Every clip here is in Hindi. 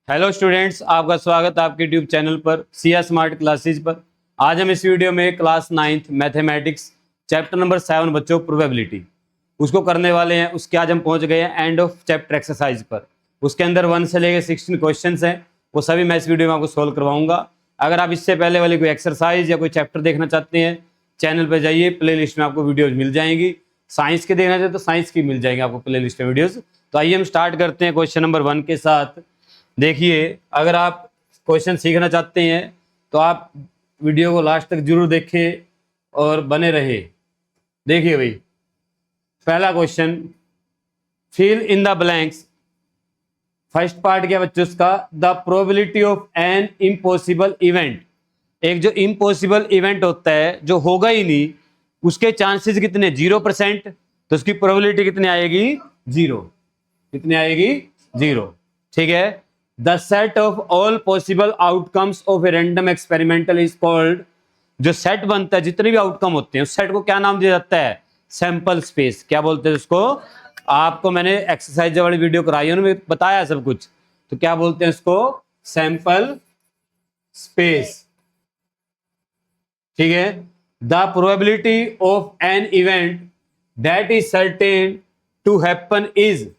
हेलो स्टूडेंट्स, आपका स्वागत है आपके यूट्यूब चैनल पर सिया स्मार्ट क्लासेज पर। आज हम इस वीडियो में class 9th mathematics chapter number 7 बच्चों प्रोबेबिलिटी उसको करने वाले हैं। उसके आज हम पहुंच गए हैं एंड ऑफ चैप्टर एक्सरसाइज पर। उसके अंदर 1 से लेकर 16 क्वेश्चंस हैं, वो सभी मैं इस वीडियो में आपको सोल्व करवाऊंगा। अगर आप इससे पहले वाली कोई एक्सरसाइज या कोई चैप्टर देखना चाहते हैं, चैनल पर जाइए, प्ले लिस्ट में आपको वीडियोज मिल जाएंगी। साइंस के देखना चाहते तो साइंस की मिल जाएंगे आपको प्ले लिस्ट में वीडियोज। तो आइए हम स्टार्ट करते हैं क्वेश्चन नंबर 1 के साथ। देखिए, अगर आप क्वेश्चन सीखना चाहते हैं तो आप वीडियो को लास्ट तक जरूर देखें और बने रहे। देखिए भाई, पहला question, fill in the blanks. First part क्या बच्चों उसका, the probability of an impossible event. एक जो इम्पॉसिबल इवेंट होता है जो होगा ही नहीं, उसके चांसेस कितने, 0%। तो उसकी प्रोबेबिलिटी कितनी आएगी, 0। कितनी आएगी, 0। ठीक है। The set of all possible outcomes of a random experimental is called. जो सेट बनता है, जितने भी आउटकम होते हैं, उस सेट को क्या नाम दिया जाता है, सैंपल स्पेस। क्या बोलते हैं उसको, आपको मैंने एक्सरसाइज वाली वीडियो कराई है, उन्होंने बताया सब कुछ। तो क्या बोलते हैं उसको, सैंपल स्पेस। ठीक है। The probability of an event that is certain to happen is.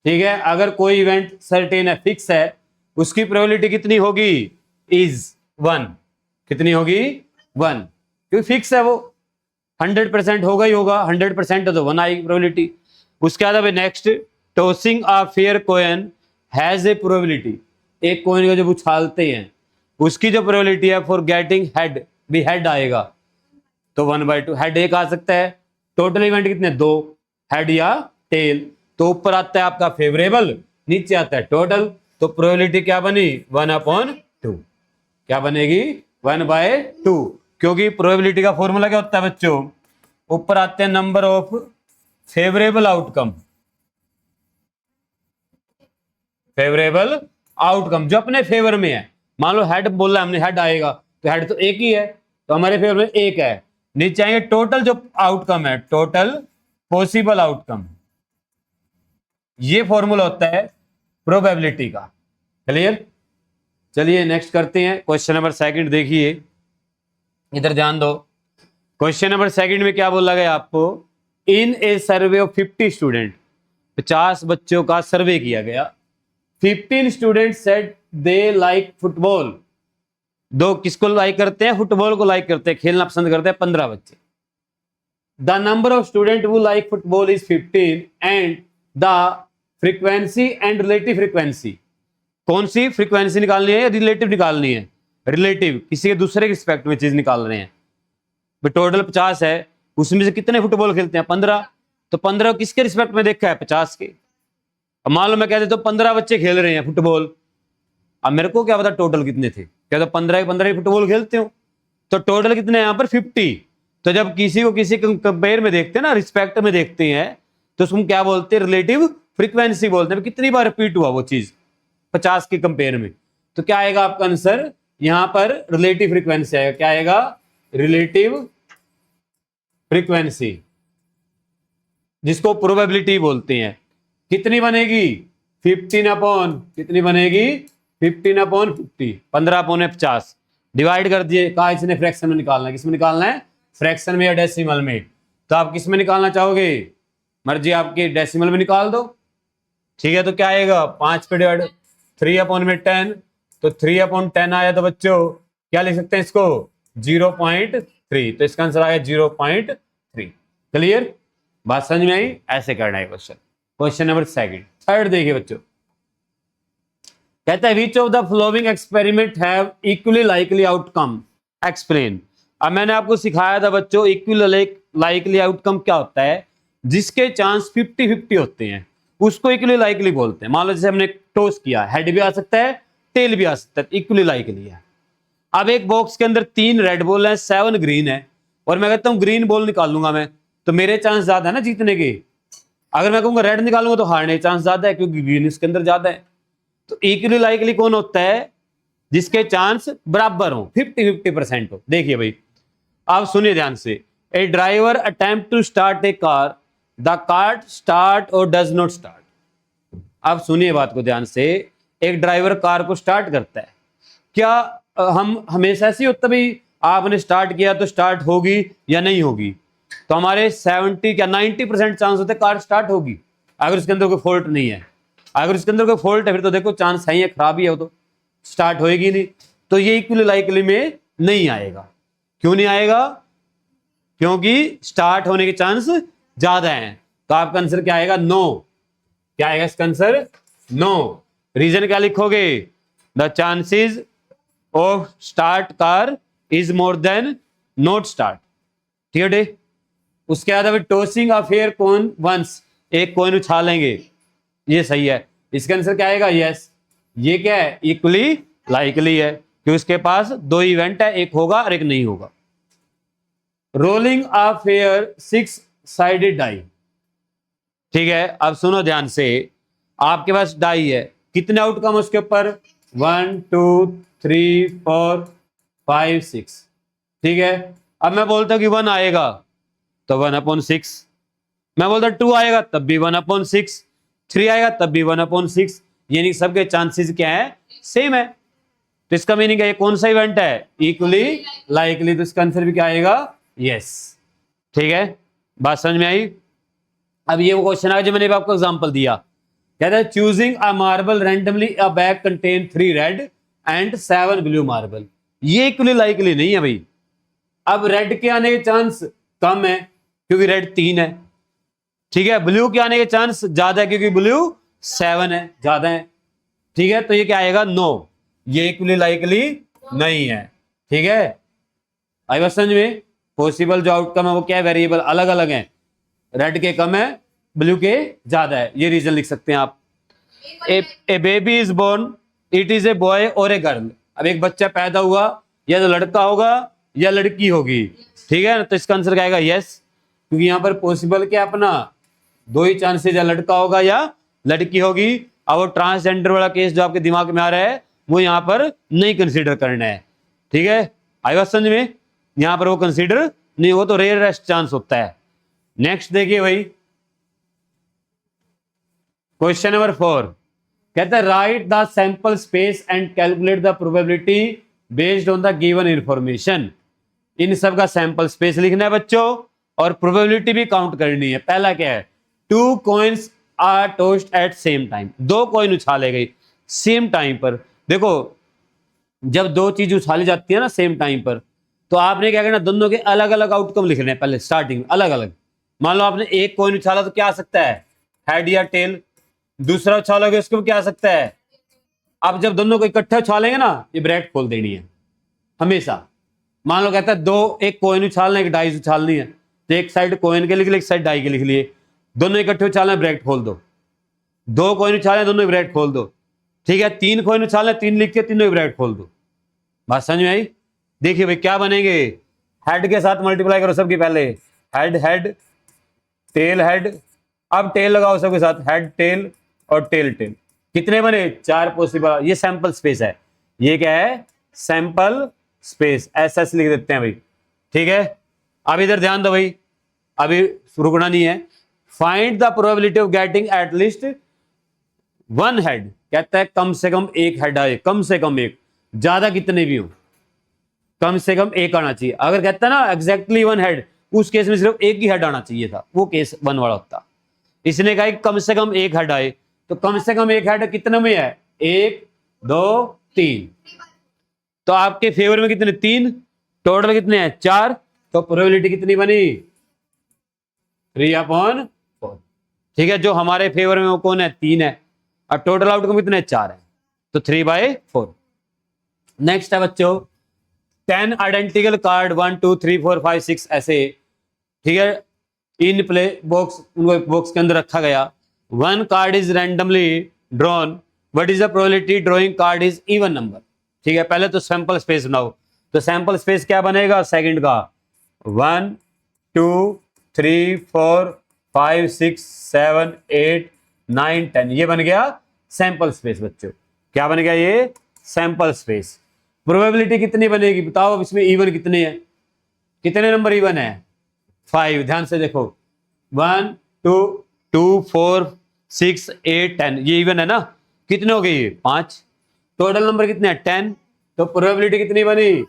ठीक है, अगर कोई इवेंट सर्टेन है, फिक्स है, उसकी प्रोबेबिलिटी कितनी होगी, इज 1। कितनी होगी, 1, क्योंकि फिक्स है वो, 100% होगा ही होगा। 100% तो 1 आएगी प्रोबेबिलिटी। उसके बाद next, tossing a fair coin has a probability. एक कॉइन को जब उछालते हैं, उसकी जो प्रोबेबिलिटी है फॉर गेटिंग हेड, भी हेड आएगा तो 1/2। हेड एक आ सकता है। टोटल इवेंट कितने, 2, हेड या टेल। तो ऊपर आता है आपका फेवरेबल, नीचे आता है टोटल। तो प्रोबेबिलिटी क्या बनी, 1/2। क्या बनेगी, 1/2। क्योंकि प्रोबेबिलिटी का फॉर्मूला क्या होता है बच्चों, ऊपर आते हैं number of favourable outcome. Favourable outcome जो अपने फेवर में है। मान लो हेड बोला हमने, हेड आएगा तो हेड तो एक ही है, तो हमारे फेवर में एक है। नीचे आएंगे टोटल जो आउटकम है, टोटल पॉसिबल आउटकम। ये फॉर्मूला होता है प्रोबेबिलिटी का। क्लियर। चलिए नेक्स्ट करते हैं क्वेश्चन नंबर 2। देखिए, इधर ध्यान दो। क्वेश्चन नंबर 2 में क्या बोला गया आपको, इन ए सर्वे ऑफ 50 स्टूडेंट। 50 बच्चों का सर्वे किया गया। 15 student said they like football. दो किसको लाइक करते हैं, फुटबॉल को लाइक करते हैं, खेलना पसंद करते हैं 15 बच्चे। The number of student who like football is 15 and the frequency and relative frequency. कौन सी फ्रीक्वेंसी निकालनी है या रिलेटिव निकालनी है, रिलेटिव, किसी के दूसरे के रिस्पेक्ट में चीज निकाल रहे हैं। टोटल 50 है, उसमें से कितने फुटबॉल खेलते हैं, 15। तो 15 किसके रिस्पेक्ट में देखा है, 50 के। अब मान लो मैं कह देता हूं 15 बच्चे खेल रहे हैं फुटबॉल। अब मेरे को क्या पता टोटल कितने थे, क्या तो 15 के 15 ही फुटबॉल खेलते हो। तो टोटल कितने हैं यहाँ पर, 50। तो जब किसी को किसी कंपेयर में देखते हैं ना, रिस्पेक्ट में देखते हैं, तो उसको क्या बोलते हैं, रिलेटिव फ्रीक्वेंसी बोलते हैं। कितनी बार रिपीट हुआ वो चीज 50 के कंपेयर में। तो क्या आएगा आपका आंसर, यहां पर रिलेटिव फ्रीक्वेंसी आएगा। क्या आएगा, रिलेटिव फ्रीक्वेंसी, जिसको प्रोबेबिलिटी बोलते हैं। कितनी बनेगी, 15 कितनी बनेगी, 15/50। 15/50 डिवाइड कर दिए। कहा इसने फ्रैक्शन में निकालना है, किसमें निकालना है, फ्रैक्शन में या डेसिमल में। तो आप किस में निकालना चाहोगे, मर्जी आपकी, डेसिमल में निकाल दो। ठीक है, तो क्या आएगा, 5 पे डिवाइड 3/10। तो 3/10 आया तो बच्चों क्या लिख सकते हैं इसको, 0.3। तो इसका आंसर आया 0.3। क्लियर, बात समझ में आई। ऐसे करना है क्वेश्चन। क्वेश्चन नंबर 3 देखिए बच्चों, कहता है which of the following experiment have equally likely outcome, explain. अब मैंने आपको सिखाया था बच्चों, इक्वली लाइकली आउटकम क्या होता है, जिसके चांस 50-50 होते हैं, उसको इक्वली लाइकली बोलते हैं। मान लो जैसे हमने टॉस किया, हेड भी आ सकता है, टेल भी आ सकता है, इक्वली लाइकली है। अब एक बॉक्स के अंदर 3 रेड बॉल है, 7 ग्रीन है, और मैं कहता हूं ग्रीन बॉल निकालूंगा मैं, तो मेरे चांस ज्यादा है ना जीतने के। अगर मैं कहूंगा रेड निकालूंगा तो हारने के चांस ज्यादा है, क्योंकि ग्रीन इसके अंदर ज्यादा है। तो इक्वली लाइकली कौन होता है, जिसके चांस बराबर हो, 50-50% हो। देखिए भाई, आप सुनिए ध्यान से। A driver attempt to start a car, the car start or does not start. आप सुनिए बात को ध्यान से। एक ड्राइवर कार को स्टार्ट करता है, क्या हम हमेशा ऐसे ही होता भाई आपने स्टार्ट किया तो स्टार्ट होगी या नहीं होगी? तो हमारे 70 क्या 90% चांस होते हैं कार स्टार्ट होगी, अगर उसके अंदर कोई फॉल्ट नहीं है। अगर उसके अंदर कोई फॉल्ट है फिर तो देखो चांस है, खराब ही है, तो स्टार्ट होएगी नहीं। तो ये इक्वली लाइकली में नहीं आएगा। क्यों नहीं आएगा? क्योंकि स्टार्ट होने के चांस ज्यादा हैं। तो आपका आंसर क्या आएगा? नो। क्या आएगा इसका आंसर? नो। रीजन क्या लिखोगे? The chances of start car is more than not start. ठीक है। उसके बाद अभी tossing a fair coin once, एक कॉइन उछालेंगे, ये सही है। इसका आंसर क्या आएगा? यस। ये क्या है? इक्वली लाइकली है, क्योंकि उसके पास दो इवेंट है, एक होगा और एक नहीं होगा। Rolling a fair 6 sided die. ठीक है, अब सुनो ध्यान से, आपके पास डाई है, कितने आउटकम उसके ऊपर? 1 2 3 4 5 6। ठीक है, अब मैं बोलता हूं कि 1 आएगा तो 1/6, मैं बोलता 2 आएगा तब भी 1/6, 3 आएगा तब भी 1/6, यानी सबके चांसेस क्या है? सेम है। तो इसका मीनिंग है ये कौन सा इवेंट है? Equally likely. तो इसका आंसर भी क्या आएगा? यस। ठीक है, बात समझ में आई? अब ये वो क्वेश्चन है जो मैंने आपको एग्जांपल दिया, कहता है choosing a marble randomly a bag contain 3 red and 7 blue marble. ये इक्वली लाइकली नहीं है भाई। अब रेड के आने के चांस कम है क्योंकि रेड 3 है। ठीक है, ब्लू के आने के चांस ज्यादा है क्योंकि ब्लू 7 है, ज्यादा है। ठीक है, तो ये क्या आएगा? नो, ये इक्वली लाइकली नहीं है। ठीक है, आई बात समझ में? पॉसिबल जो आउटकम है वो क्या है? वेरिएबल अलग अलग है, रेड के कम है, ब्लू के ज्यादा है, ये रीजन लिख सकते हैं आप। A baby is born, it is a boy or a girl. अब एक बच्चा पैदा हुआ, या तो लड़का होगा या लड़की होगी। ठीक है, तो इसका आंसर क्या आएगा? यस, क्योंकि यहां पर पॉसिबल क्या अपना दो ही चांसेस, या लड़का होगा या लड़की होगी। अब वो ट्रांसजेंडर वाला केस जो आपके दिमाग में आ रहा है वो यहां पर नहीं कंसीडर करना है। ठीक है, आई बात समझ में? यहां पर वो कंसीडर नहीं हो, तो रेयरेस्ट चांस होता है। नेक्स्ट देखिए भाई, क्वेश्चन नंबर 4 कहता है write the sample space and calculate the probability based on the given information. इन सब का सैंपल स्पेस लिखना है बच्चों, और प्रोबेबिलिटी भी काउंट करनी है। पहला क्या है? 2 coins are tossed at same time. 2 coin उछाले गए सेम टाइम पर। देखो, जब दो चीज उछाली जाती है ना सेम टाइम पर, तो आपने क्या करना? दोनों के अलग अलग आउटकम लिखने हैं पहले स्टार्टिंग में, अलग अलग। मान लो आपने एक कॉइन उछाला तो क्या आ सकता है? हेड या टेल। दूसरा उछालोगे उसको क्या आ सकता है? अब जब दोनों को इकट्ठे उछालेंगे ना, ये ब्रैकेट खोल देनी है हमेशा। मान लो कहता है दो, एक कॉइन उछालना, एक डाइस उछालनी है, तो एक साइड कॉइन के लिख लिए, एक साइड डाई के लिख लिए। दोनों इकट्ठे उछालना, ब्रैकेट खोल दो। 2 कॉइन उछालना, दोनों ब्रैकेट खोल दो। ठीक है, 3 कॉइन उछालना, 3 लिख के तीनों ब्रैकेट खोल दो। बात समझ में आई? देखिए भाई क्या बनेंगे, हेड के साथ मल्टीप्लाई करो सबकी, पहले हेड हेड, टेल हेड, अब टेल लगाओ सबके साथ, हेड टेल और टेल टेल। कितने बने? 4 पॉसिबल। ये सैंपल स्पेस है। ये क्या है? Sample space. एसएस लिख देते हैं भाई। ठीक है, अब इधर ध्यान दो भाई, अभी रुकना नहीं है। Find the probability of getting at least 1 head. कहता है कम से कम एक हेड आए, कम से कम एक, ज्यादा कितने भी हो कम से कम एक आना चाहिए। अगर कहता है ना एग्जैक्टली 1 हेड, उस केस में सिर्फ एक ही हेड आना चाहिए था, वो केस 1 वाला होता। इसने कहा कम से कम एक हेड आए, तो कम से कम एक हेड कितने में है? 1 2 3। तो आपके फेवर में कितने? 3। टोटल कितने हैं? 4। तो प्रोबेबिलिटी कितनी बनी? 3/4। ठीक है, जो हमारे फेवर में वो कौन है? 3 है, और टोटल आउटकम कितने? 4 है, तो 3/4। नेक्स्ट है बच्चों 10 आइडेंटिकल कार्ड 1 2 3 4 5 6 ऐसे। ठीक है, इन प्ले बॉक्स, उनको बॉक्स के अंदर रखा गया। 1 card is randomly drawn, what is the probability drawing card is even number. ठीक है, पहले तो सैंपल स्पेस बनाओ। तो सैंपल स्पेस क्या बनेगा सेकंड का? 1 2 3 4 5 6 7 8 9 10, ये बन गया सैंपल स्पेस बच्चों। क्या बन गया? ये सैंपल स्पेस। प्रोबेबिलिटी कितनी बनेगी बताओ? इसमें इवन कितने हैं? कितने नंबर इवन है? 5। ध्यान से देखो, 1 2 2 4 6 8 10, ये इवन है ना, कितने हो गई? 5। टोटल नंबर कितने हैं? 10। तो प्रोबेबिलिटी कितनी बनी?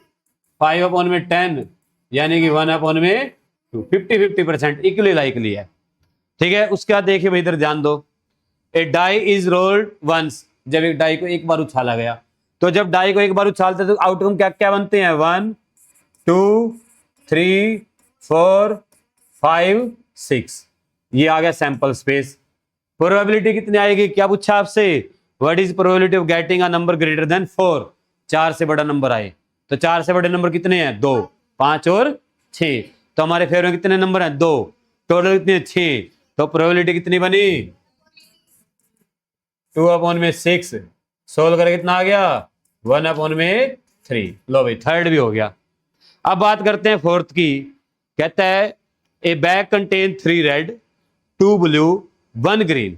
5/10, यानी कि 1/2, 50-50% इक्वली लाइकली है। ठीक है, उसके बाद देखिए भाई, इधर ध्यान दो। ए डाई इज रोल्ड वंस, जब एक डाई को एक बार उछाला गया, तो जब डाई को एक बार उछालते हैं तो आउटकम क्या क्या बनते हैं? 1 2 3 4 5 6। ये आ गया सैंपल स्पेस। प्रोबेबिलिटी कितनी आएगी? क्या पूछा आपसे? What is probability of getting a number greater then 4? 4 से बड़ा नंबर आए, तो 4 से बड़े नंबर कितने हैं? 2, 5 और 6। तो हमारे फेवर में कितने नंबर हैं? 2। टोटल कितने? 6। तो प्रोबेबिलिटी कितनी बनी? 2/6। सोल्व करके कितना आ गया? 1/3। लो भाई, थर्ड भी हो गया। अब बात करते हैं फोर्थ की। कहता है ए bag contain 3 red 2 blue 1 green.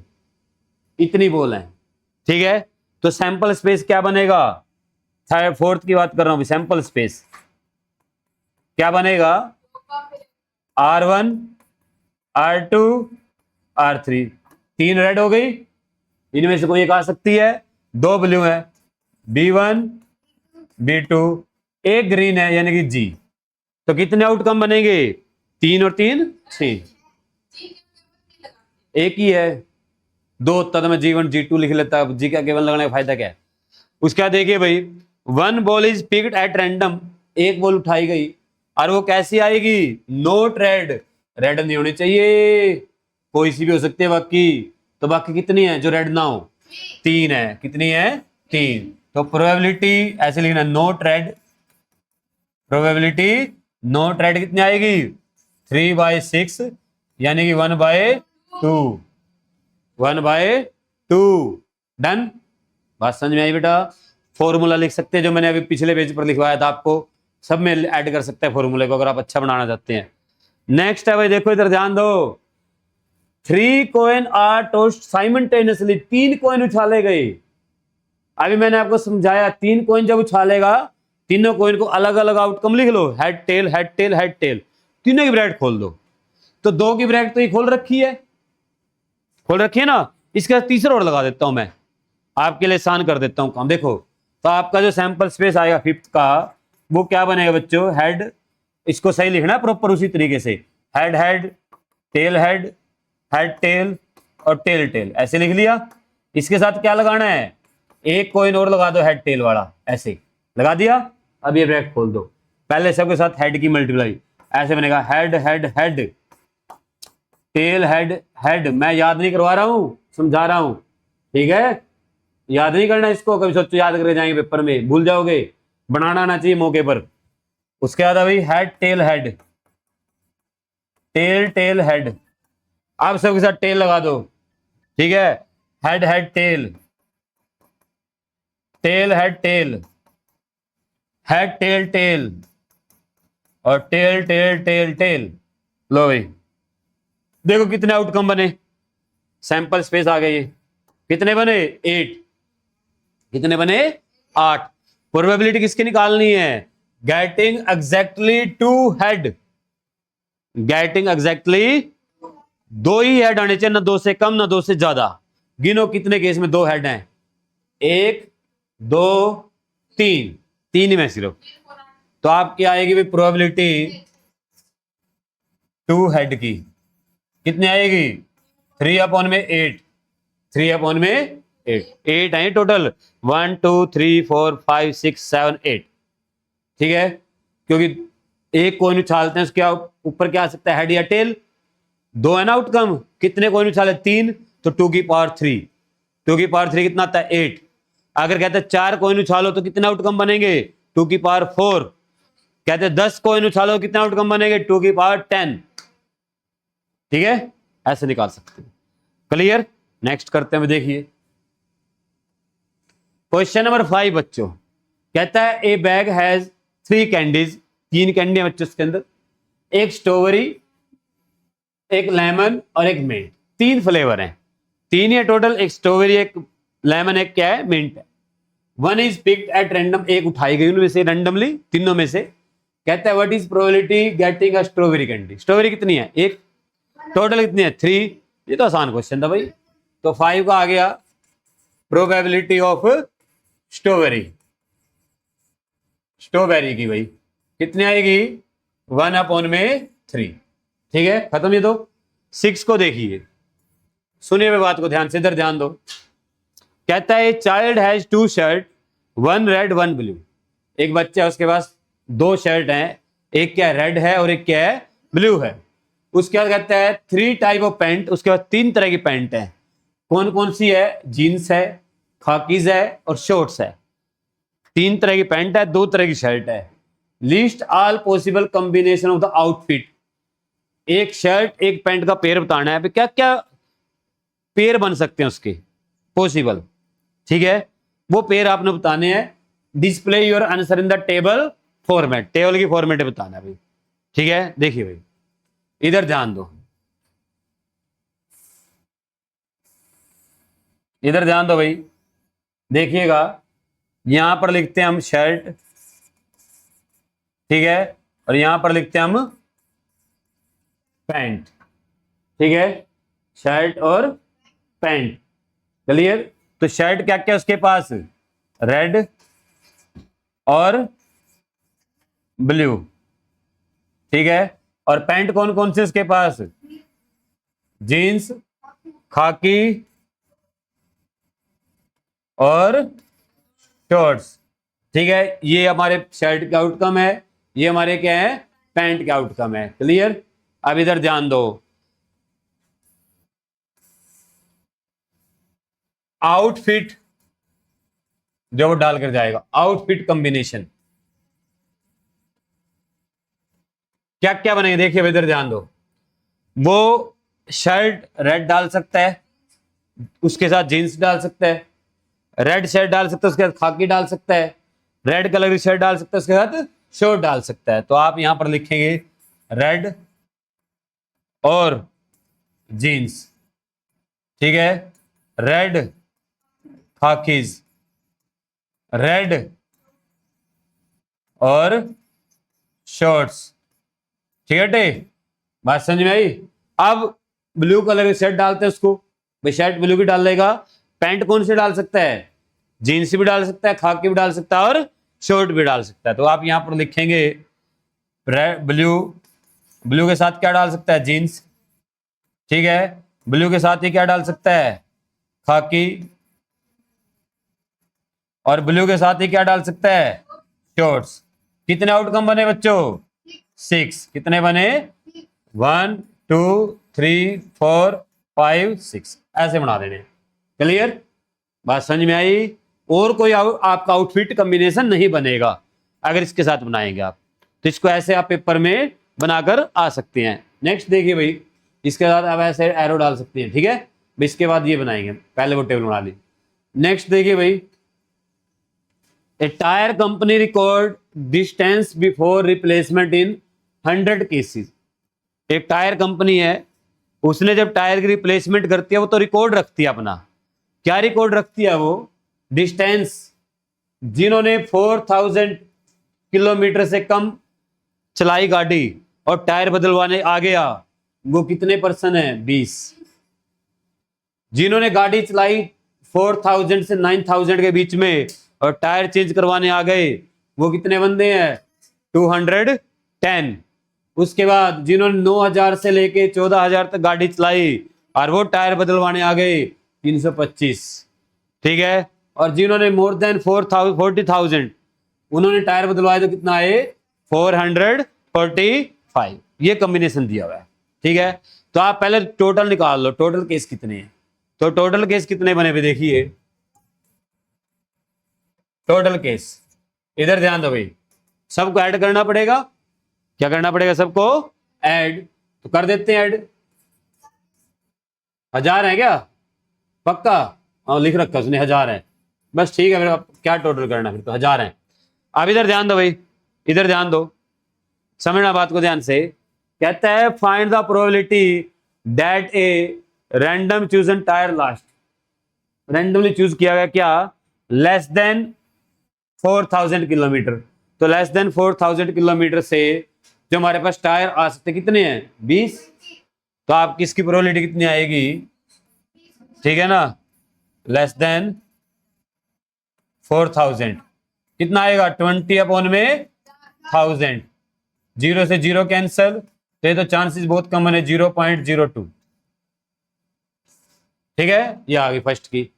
इतनी बोल है, ठीक है। तो सैंपल स्पेस क्या बनेगा? थर्ड फोर्थ की बात कर रहा हूं, सैंपल स्पेस क्या बनेगा? R1 R2 R3। 3 रेड हो गई, इनमें से कोई एक आ सकती है। 2 ब्लू है, B1 B2, एक ग्रीन है यानी कि G। तो कितने आउटकम बनेंगे? 3 और 3 6। एक ही है, 2 होता तो मैं G1 G2 लिख लेता। जी का केवल लगाने का फायदा क्या है? उसके बाद देखिए भाई, 1 ball is picked at random, एक बॉल उठाई गई और वो कैसी आएगी? नोट रेड, रेड नहीं होनी चाहिए, कोई सी भी हो सकती है बाकी। तो बाकी कितनी है जो रेड ना हो? 3 है। कितनी है? 3। तो प्रोबेबिलिटी ऐसे लिखना, note red, probability note red कितनी आएगी? 3/6, यानी कि 1/2। 1/2। डन। बात समझ में आई बेटा? फॉर्मूला लिख सकते हैं जो मैंने अभी पिछले पेज पर लिखवाया था आपको, सब में ऐड कर सकते हैं फॉर्मूले को अगर आप अच्छा बनाना चाहते हैं। नेक्स्ट है भाई, देखो इधर ध्यान दो। 3 coin are tossed simultaneously, 3 coin उछाले गए। अभी मैंने आपको समझाया, 3 कॉइन जब उछालेगा, तीनों कॉइन को अलग अलग आउटकम लिख लो, head tail head tail head tail, तीनों की ब्रैकेट खोल दो। तो 2 की ब्रैकेट तो ये खोल रखी है, खोल रखी है ना। इसके बाद तीसरा और लगा देता हूं मैं, आपके लिए आसान कर देता हूं काम। देखो, तो आपका जो सैंपल स्पेस आएगा फिफ्थ का, वो क्या बनेगा बच्चों? हेड, इसको सही लिखना है प्रॉपर उसी तरीके से, head head tail head head tell और टेल टेल, ऐसे लिख लिया। इसके साथ क्या लगाना है? एक कॉइन और लगा दो हेड टेल वाला, ऐसे लगा दिया। अब ये ब्रैकेट खोल दो, पहले सबके साथ हेड की मल्टीप्लाई, ऐसे बनेगा head head head tail head head. मैं याद नहीं करवा रहा हूं, समझा रहा हूं, ठीक है? याद नहीं करना इसको, कभी सोचो याद करके जाएंगे पेपर में भूल जाओगे, बनाना आना चाहिए मौके पर। उसके बाद अभी head tail head tail tail head, आप सबके साथ टेल लगा दो, ठीक है? Head head tail tail head tail head tail tail और टेल टेल टेल टेल। लो भाई, देखो कितने आउटकम बने, सैंपल स्पेस आ गई। कितने बने? 8। कितने बने? 8। प्रोबेबिलिटी किसकी निकालनी है? Getting exactly 2 head, getting exactly 2 ही हेड आने चाहिए, ना 2 से कम ना 2 से ज्यादा। गिनो कितने केस में 2 हेड हैं? 1 2 3, 3 ही में सिर्फ। तो आपकी आएगी भी प्रोबेबिलिटी 2 हेड की, कितनी आएगी? 3/8, 3/8, 8 है टोटल। 1 2 3 4 5 6 7 8, ठीक है? क्योंकि एक कॉइन उछालते हैं, उसके ऊपर क्या आ सकता है? हेड या टेल। 2 है ना आउटकम, कितने कॉइन उछाले? 3, तो 2 की पावर 3, 2 की पावर 3 कितना आता है? 8। अगर कहते हैं 4 कॉइन उछालो तो कितने आउटकम बनेंगे? 2 की पावर 4। कहते हैं 10 कॉइन उछालो, कितने आउटकम बनेंगे? 2 की पावर 10, ठीक है? ऐसे निकाल सकते हैं। क्लियर? नेक्स्ट करते हैं, देखिए क्वेश्चन नंबर 5 बच्चों। कहता है ए बैग हैज 3 कैंडीज, 3 कैंडी है बच्चों इसके अंदर, एक स्ट्रॉबेरी, एक लेमन और एक मिंट। 3 फ्लेवर हैं, 3 ही है टोटल, एक स्ट्रॉबेरी एक लेमन एक क्या है? मिंट है। 1 इज पिक्ड एट रैंडम, एक उठाई गई उनमें से रैंडमली, तीनों में से। कहता है what is probability getting a strawberry candy. Strawberry कितनी है? एक। टोटल कितनी है? 3। ये तो आसान क्वेश्चन था भाई। तो 5 का आ गया प्रोबेबिलिटी ऑफ स्ट्रॉबेरी, स्ट्रॉबेरी की भाई कितनी आएगी 1/3। ठीक है, खत्म। ये तो 6 को देखिए, सुनिए मेरी बात को ध्यान से, इधर ध्यान दो। कहता है child has 2 shirt, 1 red 1 blue. एक बच्चा है, उसके पास 2 शर्ट हैं, एक क्या रेड है और एक क्या है ब्लू है। उसके बाद कहता है 3 टाइप ऑफ पैंट, उसके बाद 3 तरह की पैंट है। कौन कौन सी है? जीन्स है, खाकीज है और शॉर्ट्स है। 3 तरह की पैंट है, 2 तरह की शर्ट है। List all possible combination of the outfit. एक शर्ट एक पैंट का पेयर बताना है, क्या क्या पेयर बन सकते हैं उसके पॉसिबल। ठीक है, वो पेयर आपने बताने हैं। Display your answer in the table format, table की फॉर्मेट बताना है भाई। ठीक है, देखिए भाई इधर ध्यान दो, इधर ध्यान दो भाई, देखिएगा। यहां पर लिखते हैं हम शर्ट, ठीक है, और यहां पर लिखते हैं हम पैंट। ठीक है, शर्ट और पैंट, क्लियर। तो शर्ट क्या क्या उसके पास? रेड और ब्लू, ठीक है। और पैंट कौन कौन से उसके पास? जीन्स, खाकी और शॉर्ट्स। ठीक है, ये हमारे शर्ट का आउटकम है, ये हमारे क्या है पैंट का आउटकम है, क्लियर। अब इधर ध्यान दो, आउटफिट जो वो डाल कर जाएगा, आउटफिट कॉम्बिनेशन क्या क्या बनेंगे, देखिए इधर ध्यान दो। वो शर्ट रेड डाल सकता है, उसके साथ जीन्स डाल सकता है, रेड शर्ट डाल सकता है, उसके साथ खाकी डाल सकता है, रेड कलर की शर्ट डाल सकता है, उसके साथ शॉर्ट डाल सकता है। तो आप यहां पर लिखेंगे रेड और जीन्स, ठीक है, रेड खाकीज, रेड और शॉर्ट्स। ठीक है टे, बात समझ में आई। अब ब्लू कलर की शर्ट डालते हैं उसको, भाई शर्ट ब्लू की डाल लेगा। पैंट कौन से डाल सकता है? जीन्स भी डाल सकता है, खाकी भी डाल सकता है और शॉर्ट भी डाल सकता है। तो आप यहां पर लिखेंगे ब्लू, ब्लू के साथ क्या डाल सकता है? जीन्स, ठीक है। ब्लू के साथ ही क्या डाल सकता है? खाकी, और ब्लू के साथ ही क्या डाल सकता है? शॉर्ट्स। कितने आउटकम बने बच्चों? 6। कितने बने? 1 2 3 4 5 6, ऐसे बना देने, क्लियर। बात समझ में आई। और कोई आपका आउटफिट कॉम्बिनेशन नहीं बनेगा अगर इसके साथ बनाएंगे आप, तो इसको ऐसे आप पेपर में बनाकर आ सकते हैं। नेक्स्ट देखिए भाई, इसके बाद आप ऐसे एरो डाल सकते हैं, ठीक है। इसके बाद ये बनाएंगे, पहले वो टेबल बना ली। नेक्स्ट देखिए भाई, a tyre company record distance before replacement in 100 cases. एक टायर कंपनी है, उसने जब टायर की रिप्लेसमेंट करती है वो तो रिकॉर्ड रखती है अपना। क्या रिकॉर्ड रखती है वो? डिस्टेंस, जिन्होंने 4000 किलोमीटर से कम चलाई गाड़ी और टायर बदलवाने आ गया, वो कितने परसेंट है? 20। जिन्होंने गाड़ी चलाई 4000 से 9000 के बीच में और टायर चेंज करवाने आ गए, वो कितने बंदे हैं? 210। उसके बाद जिन्होंने 9000 से लेके 14000 तक गाड़ी चलाई और वो टायर बदलवाने आ गए, 325, ठीक है। और जिन्होंने मोर देन 40,000 उन्होंने टायर बदलवाए तो कितना आए? 445। ये कॉम्बिनेशन दिया हुआ है, ठीक है। तो आप पहले टोटल निकाल लो, टोटल केस कितने हैं। तो टोटल केस कितने बने हुए देखिए, टोटल केस इधर ध्यान दो भाई, सबको ऐड करना पड़ेगा। क्या करना पड़ेगा? सबको ऐड। तो कर देते हैं ऐड। 1000 है क्या? पक्का? हाँ लिख रखा उसने 1000 है, बस ठीक है। फिर अब क्या टोटल करना, फिर तो 1000 है। अब इधर ध्यान दो भाई, इधर ध्यान दो, समझना बात को ध्यान से। कहता है find the probability that a random chosen tyre last, randomly choose किया गया क्या? Less than 4000 kilometre. तो लेस देन 4000 किलोमीटर से जो हमारे पास टायर आ सकते कितने हैं? 20। तो आप किसकी प्रोबेबिलिटी कितनी आएगी? ठीक है ना, लेस देन 4000 कितना आएगा 20 अपॉन में 1000, 0 से 0 कैंसल, तो ये तो चांसेस बहुत कम है 0.02। ठीक है, ये आ गई फर्स्ट की।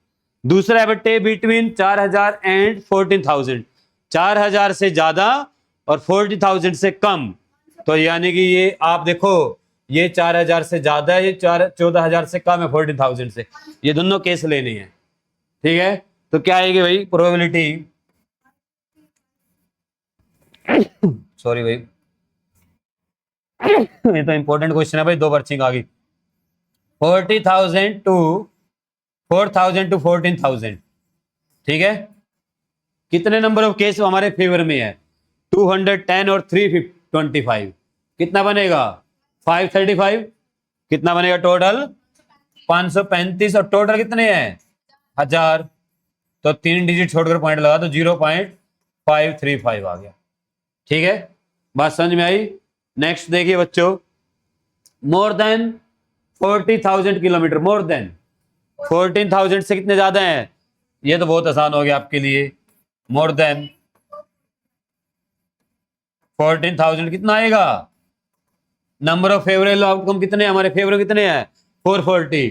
दूसरा है बट्टे बिटवीन 4000 एंड 14000, 4000 से ज्यादा और 40000 से कम, तो यानी कि ये आप देखो ये 4000 से ज्यादा है, ये 14000 से कम है 14000 से, ये दोनों केस लेने हैं। ठीक है, तो क्या आएगी भाई प्रोबेबिलिटी, सॉरी भाई ये तो इंपॉर्टेंट क्वेश्चन है भाई, 2 पर्चिंग आ गई। 40,000 टू 4,000 टू 14,000। ठीक है, कितने नंबर ऑफ केस हमारे फेवर में है 210 और 325, कितना बनेगा 535, कितना बनेगा टोटल 535, और टोटल कितने हैं 1000, तो 3 डिजिट छोड़कर पॉइंट लगा तो 0.535 आ गया। ठीक है, बात समझ में आई। नेक्स्ट देखिए बच्चों, more than 40,000 kilometre, more than 14,000 से कितने ज्यादा हैं, ये तो बहुत आसान हो गया आपके लिए। मोर देन 14,000 कितना आएगा, नंबर ऑफ फेवरेबल आउटकम कितने हैं हमारे फेवर कितने हैं 440,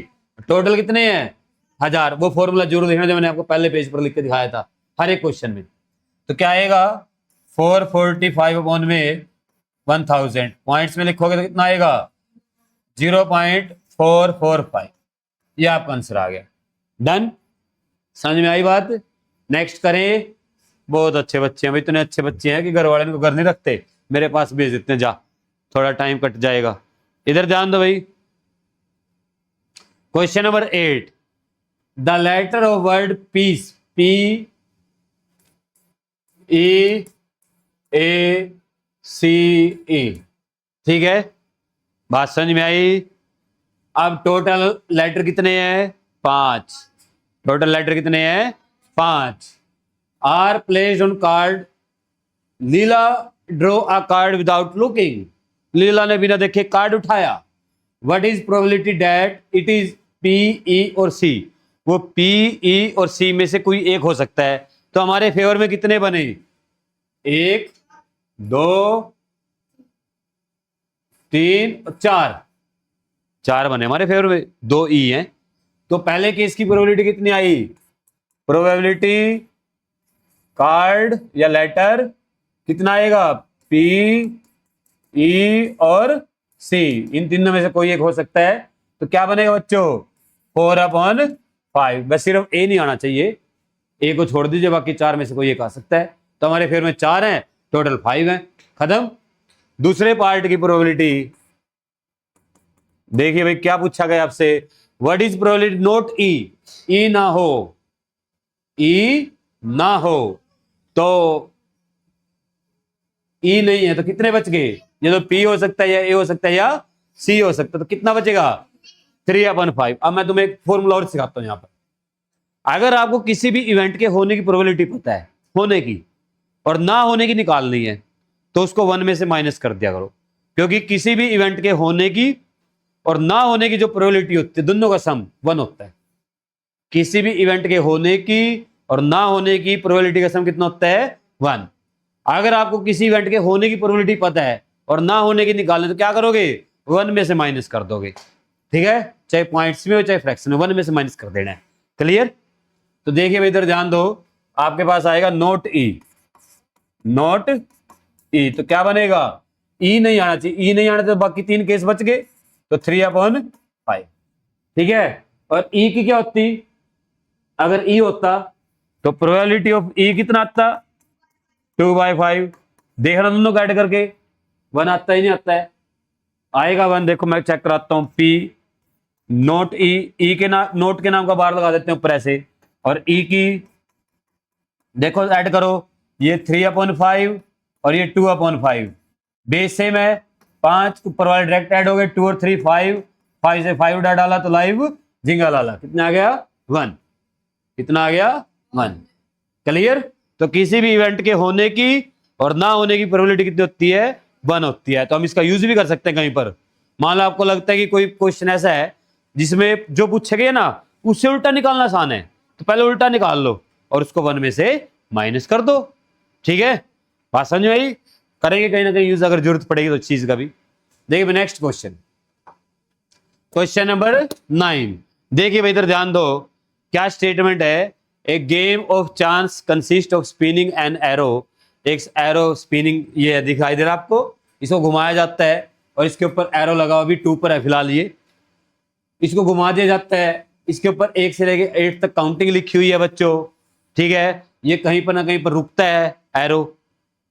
टोटल कितने हैं 1000। वो फॉर्मूला जरूर देखना जो मैंने आपको पहले पेज पर लिख के दिखाया था हर एक क्वेश्चन में। तो क्या आएगा 445 अपॉन में 1000, पॉइंट्स में लिखोगे तो कितना आएगा 0.445, ये आपका आंसर आ गया। डन, समझ में आई बात। नेक्स्ट करें, बहुत अच्छे बच्चे हैं भाई, इतने अच्छे बच्चे हैं कि घर वाले को घर नहीं रखते, मेरे पास भेज देते हैं, जा थोड़ा टाइम कट जाएगा। इधर ध्यान दो भाई, question number 8, the letter of word piece, P E A C E। ठीक है, बात समझ में आई। अब टोटल लेटर कितने हैं 5, टोटल लेटर कितने हैं 5, are placed on card, Leela draw a card without looking, Leela ने बिना देखे कार्ड उठाया, what is probability that it is P E और C, वो P E और C में से कोई एक हो सकता है, तो हमारे फेवर में कितने बने 1 2 3 4, 4 बने हमारे फेवर में, 2 E हैं। तो पहले केस की प्रोबेबिलिटी कितनी आई, प्रोबेबिलिटी कार्ड या लेटर कितना आएगा P E और C, इन तीनों में से कोई एक हो सकता है, तो क्या बनेगा बच्चों 4/5। बस सिर्फ ए नहीं आना चाहिए, ए को छोड़ दीजिए, बाकी 4 में से कोई एक आ सकता है, तो हमारे फेवर में 4 हैं, टोटल 5 हैं, खत्म। दूसरे पार्ट की प्रोबेबिलिटी देखिए भाई, क्या पूछा गया आपसे, व्हाट इज प्रोबेबिलिटी नॉट ई, ई ना हो, ई ना हो, तो ई नहीं है तो कितने बच गए, ये तो पी हो सकता है या ए हो सकता है या सी हो सकता है, तो कितना बचेगा 3/5। अब मैं तुम्हें एक फॉर्मूला और सिखाता हूं यहां पर, अगर आपको किसी भी इवेंट के होने की प्रोबेबिलिटी पता है, होने की और ना होने की निकालनी है, तो उसको 1 में से माइनस कर दिया करो, क्योंकि किसी भी इवेंट के होने की और ना होने की जो प्रोबेबिलिटी होती है दोनों का सम 1 होता है। किसी भी इवेंट के होने की और ना होने की प्रोबेबिलिटी का सम कितना होता है 1। अगर आपको किसी इवेंट के होने की प्रोबेबिलिटी पता है और ना होने की निकालने, तो क्या करोगे 1 में से माइनस कर दोगे। ठीक है, चाहे पॉइंट्स में हो चाहे फ्रैक्शन में, 1 में से माइनस कर देना है। क्लियर, तो देखिए भाई इधर ध्यान दो, आपके पास आएगा नोट ई, नोट ई, तो क्या बनेगा ई नहीं आना चाहिए, ई नहीं आना तो बाकी 3 केस बच गए, तो 3/5। ठीक है, और ई की क्या होती, अगर ई होता तो प्रोबेबिलिटी ऑफ ई कितना आता 2/5। देखना दोनों ऐड करके 1 आता ही नहीं आता है, आएगा 1, देखो मैं चेक कराता हूं, पी नोट ई, ई के नाम, नोट के नाम का बार लगा देते हैं ऊपर ऐसे, और ई की देखो ऐड करो, ये 3/5 और ये 2/5, बेस सेम है, 5 ऊपर वाले डायरेक्ट ऐड हो गए, 2 और 3 5, 5 से 5 उड़ा डाला तो लाइव जिंगा लाला, कितना आ गया 1, कितना आ गया 1। क्लियर, तो किसी भी इवेंट के होने की और ना होने की प्रोबेबिलिटी कितनी होती है 1 होती है। तो हम इसका यूज भी कर सकते हैं कहीं पर, मान लो आपको लगता है कि कोई क्वेश्चन ऐसा है जिसमें जो पूछे गए ना उससे उल्टा निकालना आसान है, तो पहले उल्टा निकाल लो, और उसको 1 में से माइनस कर दो। ठीक है, बात समझ में आई? करेंगे कहीं ना कहीं यूज अगर जरूरत पड़ेगी तो चीज का भी। देखिए नेक्स्ट क्वेश्चन, क्वेश्चन नंबर 9। देखिए भाई इधर ध्यान दो, क्या स्टेटमेंट है? A game of chance consist of spinning an arrow. एक एरो स्पिनिंग ये दिखाई दे रहा है आपको, इसको घुमाया जाता है और इसके ऊपर एरो लगा हुआ, अभी 2 पर है फिलहाल ये, इसको घुमा दिया जाता है, इसके ऊपर 1 से लेके 8 तक काउंटिंग लिखी हुई है बच्चों। ठीक है, ये कहीं पर ना कहीं पर रुकता है एरो,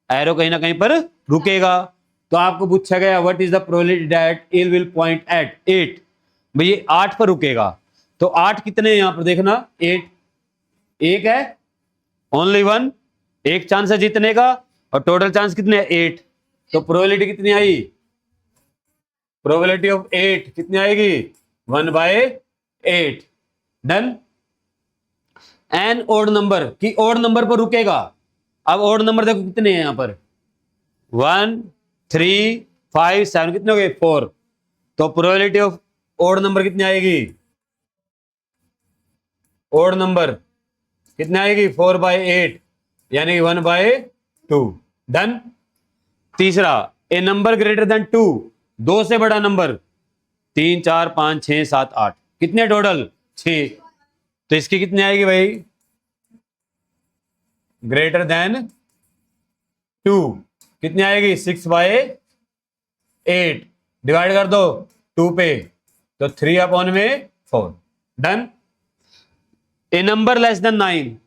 एरो कहीं ना कहीं पर रुकेगा। तो आपको पूछा गया what is the probability that it will point at 8। भाई ये 8 पर रुकेगा, तो 8 कितने हैं यहां पर देखना, 8 एक है, ओनली 1, एक चांस है जीतने का, और टोटल चांस कितने हैं 8। तो प्रोबेबिलिटी कितनी आई, प्रोबेबिलिटी ऑफ 8 कितनी आएगी, 1/8। डन। एन ओड नंबर की ओड नंबर पर रुकेगा। अब ओड नंबर देखो कितने हैं यहां पर, 1 3 5 7, कितने हो गए 4। तो प्रोबेबिलिटी ऑफ ओड नंबर कितनी आएगी, ओड नंबर कितनी आएगी 4/8, यानी कि 1/2। डन। तीसरा, ए नंबर ग्रेटर देन 2, 2 से बड़ा नंबर, 3 4 5 6 7 8, कितने टोटल 6। तो इसकी कितनी आएगी भाई, ग्रेटर देन 2 कितनी आएगी 6/8, डिवाइड कर दो 2 पे, तो 3/4। डन। ए नंबर लेस देन 9,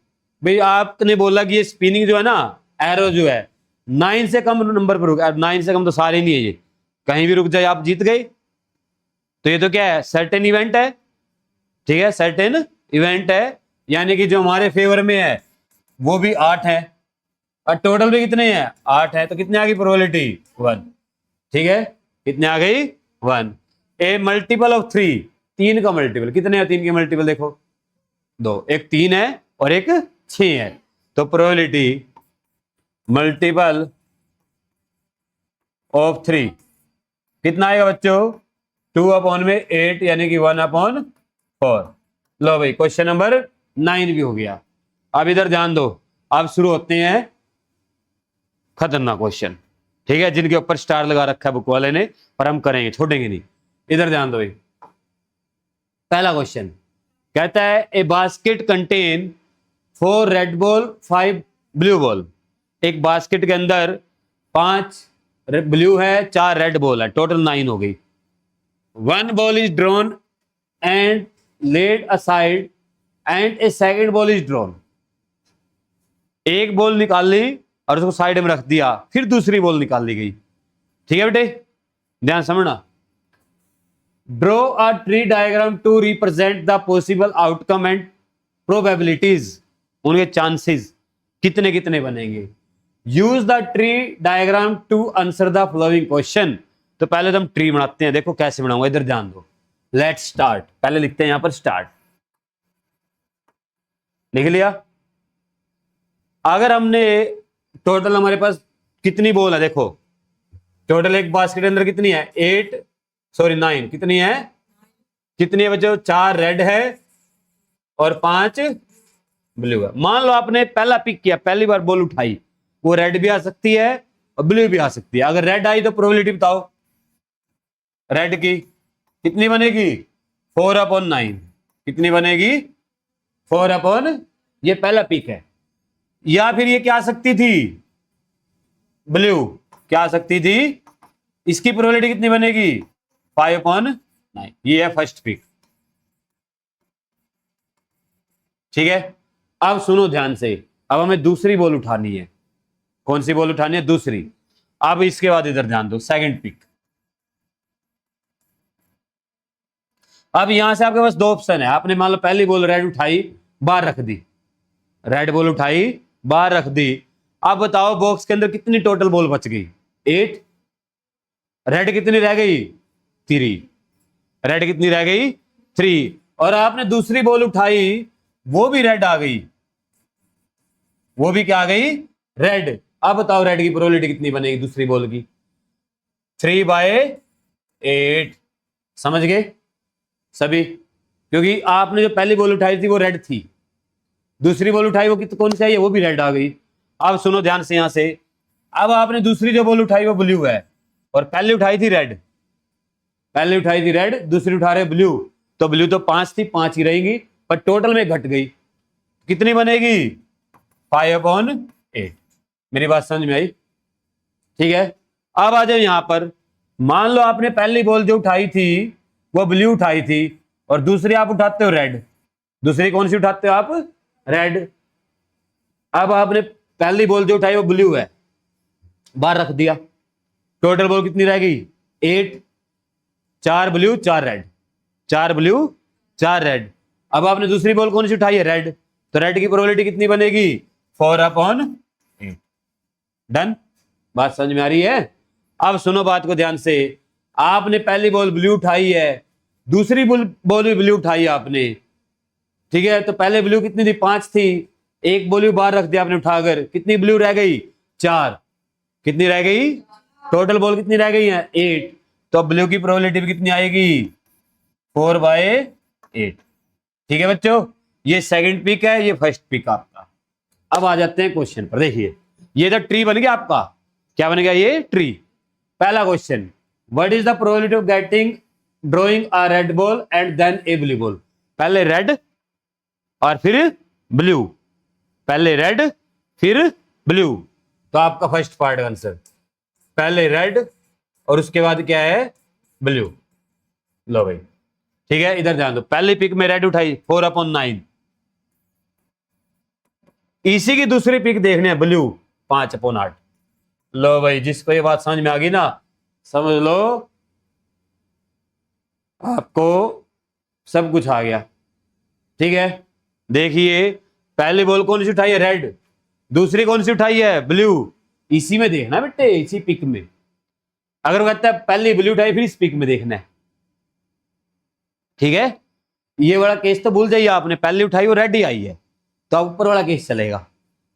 भाई आपने बोला कि ये स्पिनिंग जो है ना, एरो जो है 9 से कम नंबर पर रुक, 9 से कम तो सारे नहीं है, ये कहीं भी रुक जाए आप जीत गए। तो ये तो क्या है, सर्टेन इवेंट है। ठीक है, सर्टेन इवेंट है, यानी कि जो हमारे फेवर में है वो भी 8 है, और टोटल भी कितने हैं 8 है, तो कितने आ गई प्रोबेबिलिटी 1। ठीक है, कितने आ गई 1। ए मल्टीपल ऑफ 3, 3 का मल्टीपल कितने हैं, 3 के मल्टीपल देखो 2, एक 3 है और एक 6 है, तो प्रोबेबिलिटी मल्टीपल ऑफ 3 कितना आएगा बच्चों, 2/8, यानी कि 1/4। लो भाई क्वेश्चन नंबर 9 भी हो गया। अब इधर ध्यान दो, अब शुरू होते हैं खतरनाक क्वेश्चन। ठीक है, जिनके ऊपर स्टार लगा रखा है बुक वाले ने, पर हम करेंगे, छोड़ेंगे नहीं। इधर ध्यान दो भाई, पहला क्वेश्चन कहता है ए basket contain 4 red ball 5 blue ball. एक बास्केट के अंदर 5 ब्लू है, 4 रेड बॉल है, टोटल 9 हो गई। 1 ball is drawn and laid aside and a second ball is drawn. एक बॉल निकाल ली और उसको साइड में रख दिया, फिर दूसरी बॉल निकाल ली गई। ठीक है बेटे, ध्यान समझना। Draw a tree diagram to represent the possible outcome and probabilities, उनके चांसेस कितने कितने बनेंगे। Use the tree diagram to answer the following question. तो पहले तो हम ट्री बनाते हैं, देखो कैसे बनाऊंगा, इधर ध्यान दो। लेट्स स्टार्ट, पहले लिखते हैं यहां पर स्टार्ट, लिख लिया। अगर हमने टोटल हमारे पास कितनी बॉल है, देखो टोटल एक बास्केट के अंदर कितनी है 9, कितनी है, कितनी है बच्चों, 4 रेड है और 5 ब्लू है। मान लो आपने पहला पिक किया, पहली बार बॉल उठाई, वो रेड भी आ सकती है और ब्लू भी आ सकती है। अगर रेड आई तो प्रोबेबिलिटी बताओ, रेड की कितनी बनेगी 4/9, कितनी बनेगी 4/, ये पहला पिक है। या फिर ये क्या आ सकती थी, ब्लू क्या आ सकती थी, इसकी प्रोबेबिलिटी कितनी बनेगी 5/9, ये है फर्स्ट पिक। ठीक है, अब सुनो ध्यान से, अब हमें दूसरी बॉल उठानी है। कौन सी बॉल उठानी है, दूसरी। अब इसके बाद इधर ध्यान दो, सेकंड पिक। अब यहां से आपके पास 2 ऑप्शन है, आपने मान लो पहली बॉल रेड उठाई, बाहर रख दी, रेड बॉल उठाई बाहर रख दी। अब बताओ बॉक्स के अंदर कितनी टोटल बॉल बच गई 8, रेड कितनी रह गई 3, रेड कितनी रह गई 3, और आपने दूसरी बॉल उठाई वो भी रेड आ गई, वो भी क्या आ गई रेड। अब बताओ रेड की प्रोबेबिलिटी कितनी बनेगी दूसरी बॉल की, 3/8। समझ गए सभी, क्योंकि आपने जो पहली बॉल उठाई थी वो रेड थी, दूसरी बॉल उठाई वो कौन सी आई है, वो भी रेड आ गई। अब सुनो ध्यान से, यहां से अब आपने दूसरी जो बॉल उठाई वो ब्लू है, और पहले उठाई थी रेड, पहले उठाई थी रेड, दूसरी उठा रहे ब्लू, तो ब्लू तो 5 थी, 5 ही रहेंगी, पर टोटल में घट गई, कितनी बनेगी 5/8। मेरी बात समझ में आई? ठीक है। अब आ जाओ यहां पर, मान लो आपने पहली बॉल जो उठाई थी वो ब्लू उठाई थी, और दूसरी आप उठाते हो रेड, दूसरी कौन सी उठाते हो आप, रेड। अब आपने पहली बॉल जो उठाई वो ब्लू है, बाहर रख दिया, टोटल बॉल कितनी रह गई 8, 4 ब्लू 4 रेड, 4 ब्लू 4 रेड। अब आपने दूसरी बॉल कौन सी उठाई है, रेड, तो रेड की प्रोबेबिलिटी कितनी बनेगी 4/8। डन, बात समझ में आ रही है? अब सुनो बात को ध्यान से, आपने पहली बॉल ब्लू उठाई है, दूसरी बॉल भी ब्लू उठाई आपने, ठीक है, तो पहले ब्लू कितनी थी 5 थी, एक ब्लू बाहर रख दिया आपने उठाकर, कितनी ब्लू रह गई 4, कितनी रह गई, टोटल बॉल कितनी रह गई है 8, तो ब्लू की प्रोबेबिलिटी भी कितनी आएगी 4/8। ठीक है बच्चों, ये सेकंड पिक है, ये फर्स्ट पिक आपका। अब आ जाते हैं क्वेश्चन पर, देखिए ये तो ट्री बन गया आपका, क्या बन गया ये ट्री। पहला question, what is the probability of getting drawing a red ball and then a blue ball. पहले रेड और फिर ब्लू, पहले रेड फिर ब्लू, तो आपका फर्स्ट पार्ट आंसर, पहले रेड और उसके बाद क्या है ब्लू। लो भाई ठीक है, इधर ध्यान दो, पहली पिक में रेड उठाई 4/9, इसी की दूसरी पिक देखने है ब्लू 5/8। लो भाई, जिसको ये बात समझ में आ गई ना, समझ लो आपको सब कुछ आ गया। ठीक है, देखिए पहली बॉल कौन सी उठाई है रेड, दूसरी कौन सी उठाई है ब्लू, इसी में देखना बेटे, इसी पिक में। अगर वो कहता है पहली ब्लू उठाई फिर इस पिक में देखना है, ठीक है, ये वाला केस तो भूल जाइए आपने, पहली उठाई वो रेड ही आई है तो अब ऊपर वाला केस चलेगा,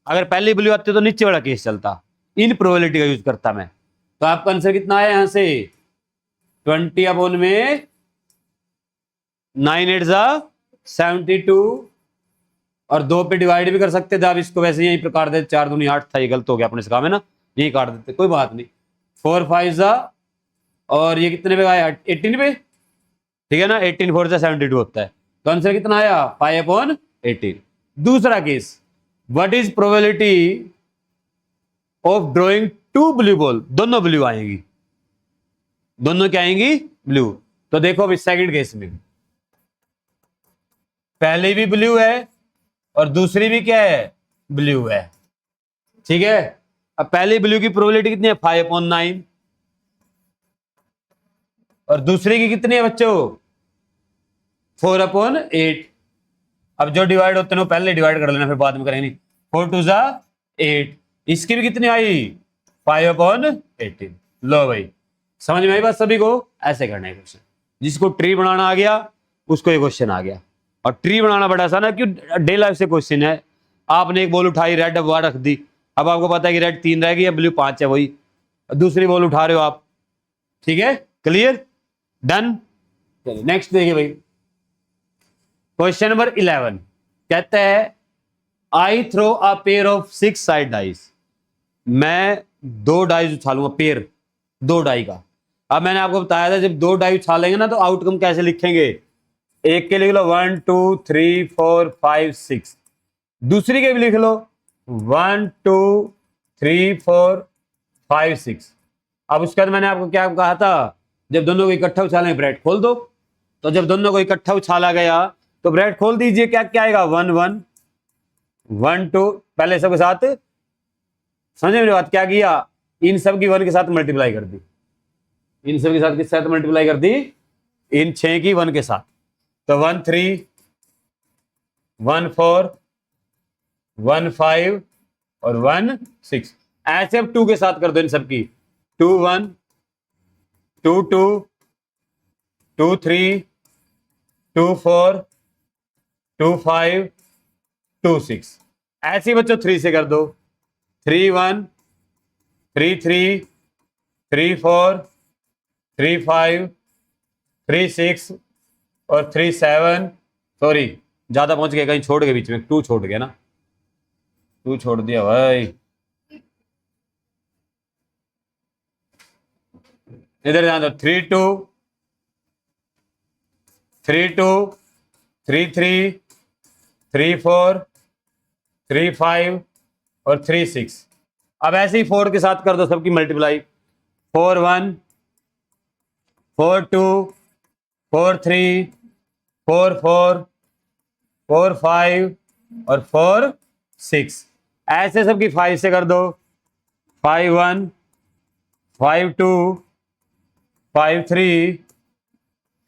अगर पहली ब्लू आती तो नीचे वाला केस चलता, इन प्रोबेबिलिटी का यूज करता मैं। तो आपका आंसर कितना आया यहां से 20 में 9 8 72, और 2 पे डिवाइड भी कर सकते थे आप इसको, वैसे यही प्रकार देते, 4 दूनी 8 था, ये गलत हो गया अपने काम है ना, यही काट देते, कोई बात नहीं। 4 5 और ये कितने पे आया 18 पे, ठीक है ना, 18 4 72 होता है, तो आंसर कितना आया 5/18। दूसरा case, what is probability of drawing 2 blue ball, दोनों ब्लू आएंगी, दोनों क्या आएंगी ब्लू। तो देखो अभी सेकंड केस में पहले भी ब्लू है और दूसरी भी क्या है ब्लू है, ठीक है। अब पहले ब्लू की प्रोबेबिलिटी कितनी है 5/9, और दूसरी की कितनी है बच्चों 4/8। अब जो डिवाइड होते हैं वो पहले डिवाइड कर लेना, फिर बाद में करेंगे। 4 2 8, इसकी भी कितनी आई 5/18। लो भाई समझ में आई बात सभी को, ऐसे करना है क्वेश्चन, जिसको ट्री बनाना आ गया उसको ये क्वेश्चन आ गया। और ट्री बनाना बड़ा आसान है, क्यों डे लाइफ से क्वेश्चन है, आपने एक बॉल उठाई रेड अब वहां रख दी, अब आपको पता है कि रेड 3 रह गई है ब्लू 5 है, वही दूसरी बॉल उठा रहे हो आप, ठीक है, क्लियर डन। चलिए नेक्स्ट देखिए भाई, क्वेश्चन नंबर 11 कहता है I throw a pair of 6 side dice, मैं 2 डाइस उछालूंगा, पेयर 2 डाई का। अब मैंने आपको बताया था जब 2 डाई उछालेंगे ना तो आउटकम कैसे लिखेंगे, एक के लिख लो 1 2 3 4 5 6, दूसरी के भी लिख लो 1 2 3 4 5 6। अब उसके बाद मैंने आपको क्या कहा था, जब दोनों को इकट्ठा उछालें ब्रैकेट खोल दो, तो जब दोनों को इकट्ठा उछाला गया तो ब्रैकेट खोल दीजिए, क्या क्या आएगा 1 1 1 2, पहले सबके साथ समझे मेरी बात, क्या किया इन सब की 1 के साथ मल्टीप्लाई कर दी, इन सब के साथ किस साथ मल्टीप्लाई कर दी, इन 6 की 1 के साथ, तो 1 3 1 4 1 5 और 1 6, ऐसे अब 2 के साथ कर दो इन सब की, 2 1 2 2 2 3 2 4 2 5 2 6, ऐसे ही बच्चों 3 से कर दो, 3 1 3 3 3 4 3 5 3 6 और 3 7, सॉरी ज्यादा पहुंच गए, कहीं छोड़ गए बीच में, 2 छोड़ गया ना, तू छोड़ दिया भाई। इधर ध्यान दो, 3 2, 3 2, 3 3, 3 4, 3 5 और 3 6। अब ऐसे ही 4 के साथ कर दो सबकी मल्टीप्लाई। 4 1, 4 2, 4 3, 4 4, 4 5 और 4 6। ऐसे सबकी 5 से कर दो। 5 1, 5 2, 5 3,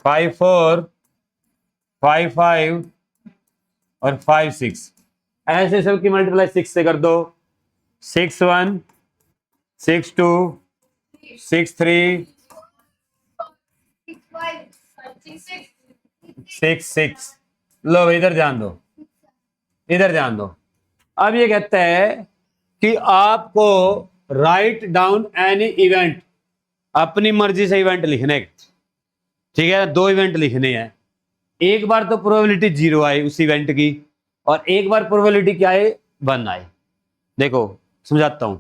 5 4, 5 5 और 5 6। ऐसे सबकी मल्टीप्लाई 6 से कर दो। 6 1, 6 2, 6 3, 6 6। लो इधर ध्यान दो, इधर ध्यान दो। अब ये कहता है कि आपको राइट डाउन एनी इवेंट, अपनी मर्जी से इवेंट लिखने, ठीक है। 2 इवेंट लिखने हैं। एक बार तो प्रोबेबिलिटी 0 आए उस इवेंट की, और एक बार प्रोबेबिलिटी क्या आए, 1 आए। देखो समझाता हूं।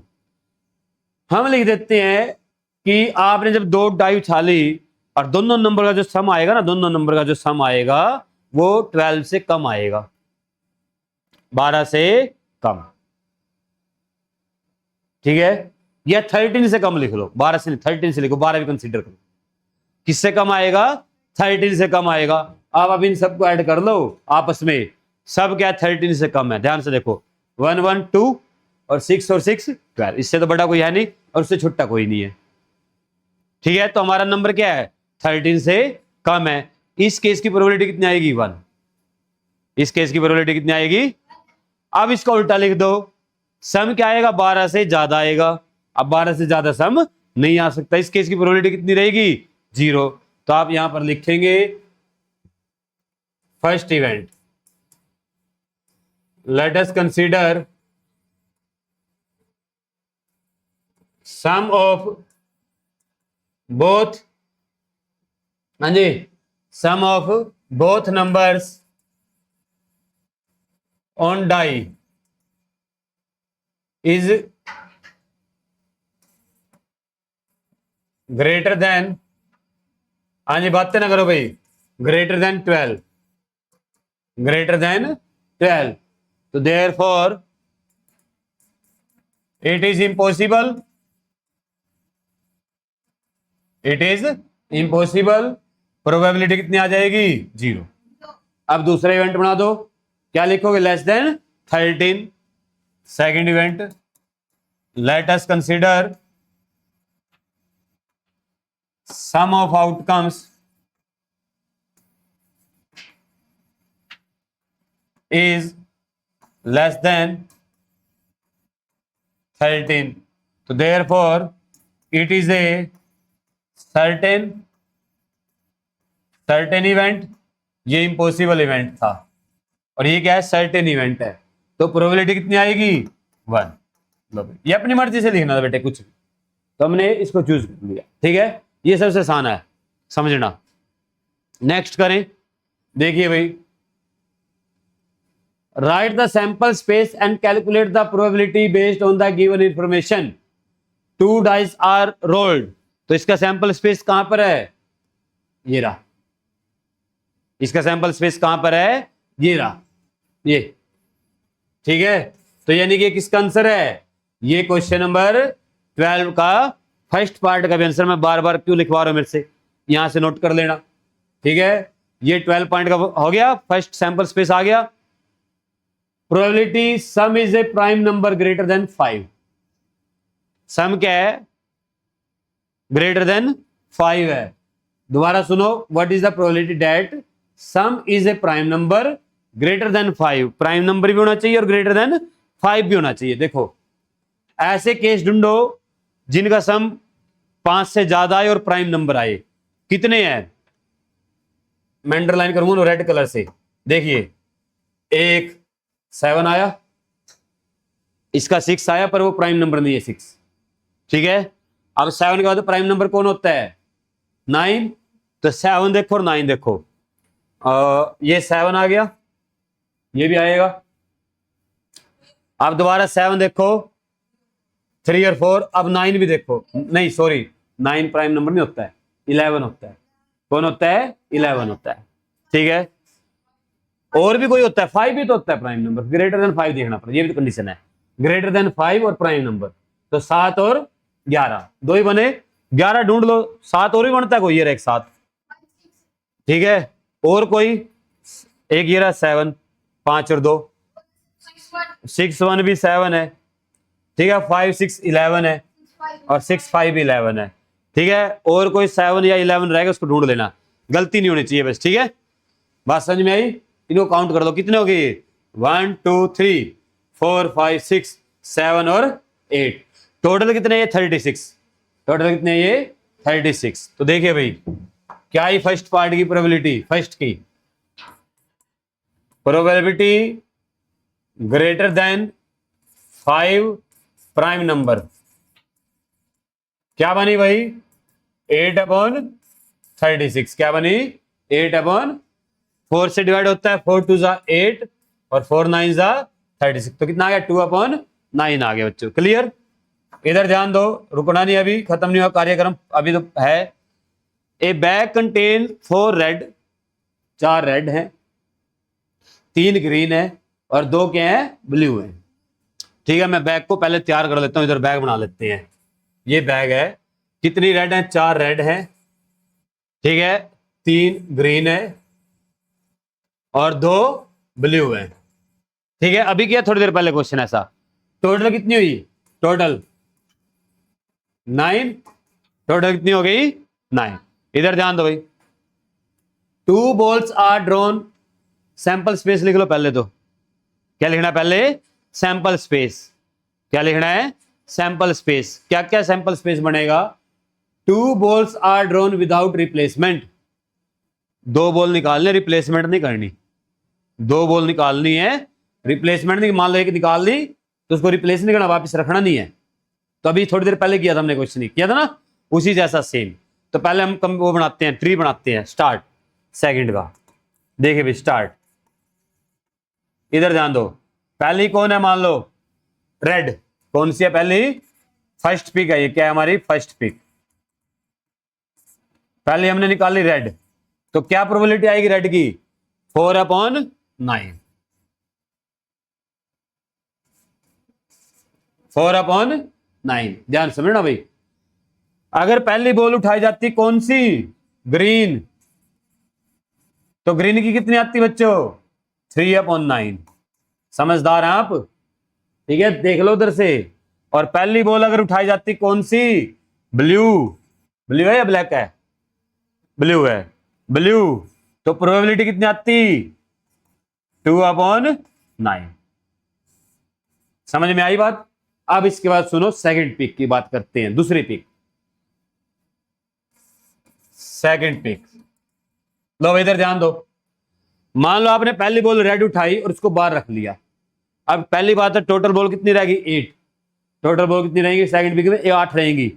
हम लिख देते हैं कि आपने जब 2 डाई उछाली और दोनों नंबर का जो सम आएगा ना, दोनों नंबर का जो सम आएगा वो 12 से कम आएगा, 12 से कम, ठीक है। या 13 से कम लिख लो, 12 से नहीं 13 से लिखो, 12 भी कंसीडर करो। किससे कम आएगा, 13 से कम आएगा। अब इन सबको ऐड कर लो आपस में, सब क्या 13 से कम है। ध्यान से देखो, 1 1 2 और 6 और 6 12, इससे तो बड़ा कोई है नहीं और उससे छोटा कोई नहीं है, ठीक है। तो हमारा नंबर क्या है, 13 से कम है। इस केस की प्रोबेबिलिटी कितनी आएगी, 1। इस केस की प्रोबेबिलिटी कितनी आएगी। अब इसका उल्टा लिख दो, सम क्या आएगा, 12 से ज्यादा आएगा। अब 12 से ज्यादा सम नहीं आ सकता, इस केस की प्रोबेबिलिटी कितनी रहेगी, 0। तो आप यहां पर लिखेंगे first event, let us consider sum of both, हाँ जी, sum of both numbers on die is greater than, हाँ जी बातें ना करो भाई, ग्रेटर देन 12, ग्रेटर देन 12। तो therefore it is impossible, it is impossible, probability कितनी आ जाएगी, 0। अब दूसरा इवेंट बना दो, क्या लिखोगे, less than 13। Second event, let us consider sum of outcomes is less than 13। तो therefore it is a certain event। ये इम्पॉसिबल इवेंट था और ये क्या है, सर्टेन इवेंट है। तो प्रोबेबिलिटी कितनी आएगी, 1। ये अपनी मर्जी से लिखना था बेटे कुछ भी, तो हमने इसको चूज कर लिया, ठीक है। ये सबसे आसान है समझना। नेक्स्ट करें, देखिए भाई, write the sample space and calculate the probability based on the given information। 2 dice are rolled। तो इसका सैंपल स्पेस कहां पर है, ये रहा। इसका सैंपल स्पेस कहां पर है, ये रहा, ये, ठीक है। तो यानी कि किसका आंसर है, ये क्वेश्चन नंबर 12 का फर्स्ट पार्ट का भी आंसर। मैं बार बार क्यों लिखवा रहा हूं मेरे से, यहां से नोट कर लेना, ठीक है। ये 12 पॉइंट का हो गया, फर्स्ट सैंपल स्पेस आ गया। Probability sum is a prime number greater than 5। Sum क्या है, ग्रेटर देन 5 है। दोबारा सुनो, what is the probability that sum is a prime number greater than 5। Prime number भी होना चाहिए और ग्रेटर देन 5 भी होना चाहिए। देखो ऐसे केस ढूंढो जिनका सम 5 से ज्यादा आए और प्राइम नंबर आए। कितने हैं, मैं अंडरलाइन करूंगा रेड कलर से। देखिए, एक 7 आया, इसका 6 आया पर वो प्राइम नंबर नहीं है 6, ठीक है। अब 7 के बाद प्राइम नंबर कौन होता है, 9। तो 7 देखो और 9 देखो, ये 7 आ गया, ये भी आएगा, अब दोबारा 7 देखो, 3 और 4, अब 9 भी देखो, नहीं सॉरी 9 प्राइम नंबर नहीं होता है, 11 होता है। कौन होता है? 11 होता है। ठीक है, और भी कोई होता है, 5 भी तो होता है प्राइम नंबर, ग्रेटर देन 5 देखना पड़ेगा, ये भी तो कंडीशन है, ग्रेटर देन 5 और प्राइम नंबर। तो 7 और 11 दो ही बने, 11 ढूंढ लो, 7 और भी बनता है कोई, ये एक 7। ठीक है, और कोई एक ये रहा 7, 5 और 2, 6 1 भी 7 है। ठीक है, 5 6 11 है, और 6 5 भी 11 है। ठीक है, और कोई 7 या 11 रहेगा, उसको ढूंढ लेना, गलती नहीं होनी चाहिए बस। ठीक है, बात समझ में आई? इनको काउंट कर दो, कितने हो गए? 1 2 3 4 5 6 7 और 8, टोटल कितने? ये 36, टोटल कितने? ये 36। तो देखिए भाई, क्या ही फर्स्ट पार्ट की प्रोबेबिलिटी, फर्स्ट की probability greater than 5 prime number क्या बनी भाई? 8/36। क्या बनी? 8/4 से डिवाइड होता है, 4 2 8 और 4 9 36, तो कितना आ गया? 2/9 आ गया बच्चों। क्लियर? इधर ध्यान दो, रुकना नहीं, अभी खत्म नहीं हुआ कार्यक्रम, अभी तो है। ए बैग कंटेन 4 रेड, 4 रेड हैं, 3 ग्रीन है और 2 क्या है? ब्लू है। ठीक है, मैं बैग को पहले तैयार कर लेता हूं, इधर बैग बना लेते हैं। ये बैग है, कितनी रेड है? 4 रेड है। ठीक है, 3 ग्रीन है और 2 ब्लू है। ठीक है, अभी क्या थोड़ी देर पहले क्वेश्चन ऐसा, टोटल कितनी हुई? टोटल 9, टोटल कितनी हो गई? 9। इधर ध्यान दो भाई, 2 balls are drawn, sample space लिख लो पहले। तो क्या लिखना है पहले? Sample space. क्या लिखना है? Sample space. क्या क्या सैंपल स्पेस बनेगा? 2 balls are drawn without replacement, 2 ball निकालने, रिप्लेसमेंट नहीं करनी। 2 बॉल निकालनी है, रिप्लेसमेंट नहीं। मान लो एक निकाल ली तो उसको रिप्लेस नहीं करना, वापस रखना नहीं है। तो अभी थोड़ी देर पहले किया था हमने, क्वेश्चन नहीं किया था ना, उसी जैसा सेम। तो पहले हम वो बनाते हैं, ट्री बनाते हैं, स्टार्ट सेकंड का। देखिए भी स्टार्ट, इधर ध्यान दो, पहली कौन है? मान लो रेड, कौन सी है पहली? फर्स्ट पिक है ये, क्या है हमारी? First pick. पहले हमने निकाली रेड, तो क्या प्रोबेबिलिटी आएगी रेड की? 4/9, 4/9। ध्यान समझना भाई, अगर पहली बॉल उठाई जाती कौन सी? ग्रीन, तो ग्रीन की कितनी आती बच्चों? 3/9। समझदार हैं आप? ठीक है, देख लो उधर से। और पहली बॉल अगर उठाई जाती कौन सी? ब्लू, ब्लू है या ब्लैक है? ब्लू है, ब्लू, तो प्रोबेबिलिटी कितनी आती? 2/9। समझ में आई बात? अब इसके बाद सुनो, सेकंड पिक की बात करते हैं, दूसरी पिक, सेकंड पिक। लो इधर ध्यान दो, मान लो आपने पहली बॉल रेड उठाई और उसको बाहर रख लिया। अब पहली बात है, टोटल बॉल कितनी रहेगी? 8। टोटल बॉल कितनी रहेगी सेकंड पिक में? 8 रहेंगी।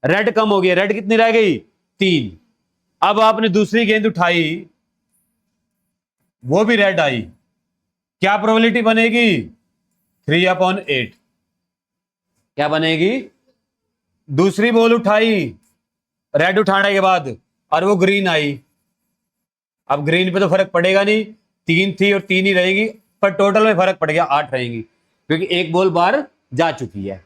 रेड कम हो गई, रेड कितनी रह गई? 3। अब आपने दूसरी गेंद उठाई, वो भी रेड आई, क्या प्रोबेबिलिटी बनेगी? 3/8। क्या बनेगी? दूसरी बॉल उठाई रेड उठाने के बाद और वो ग्रीन आई, अब ग्रीन पे तो फर्क पड़ेगा नहीं, 3 थी और 3 ही रहेगी, पर टोटल में फर्क पड़ गया, 8 रहेंगी, क्योंकि एक बॉल बाहर जा चुकी है।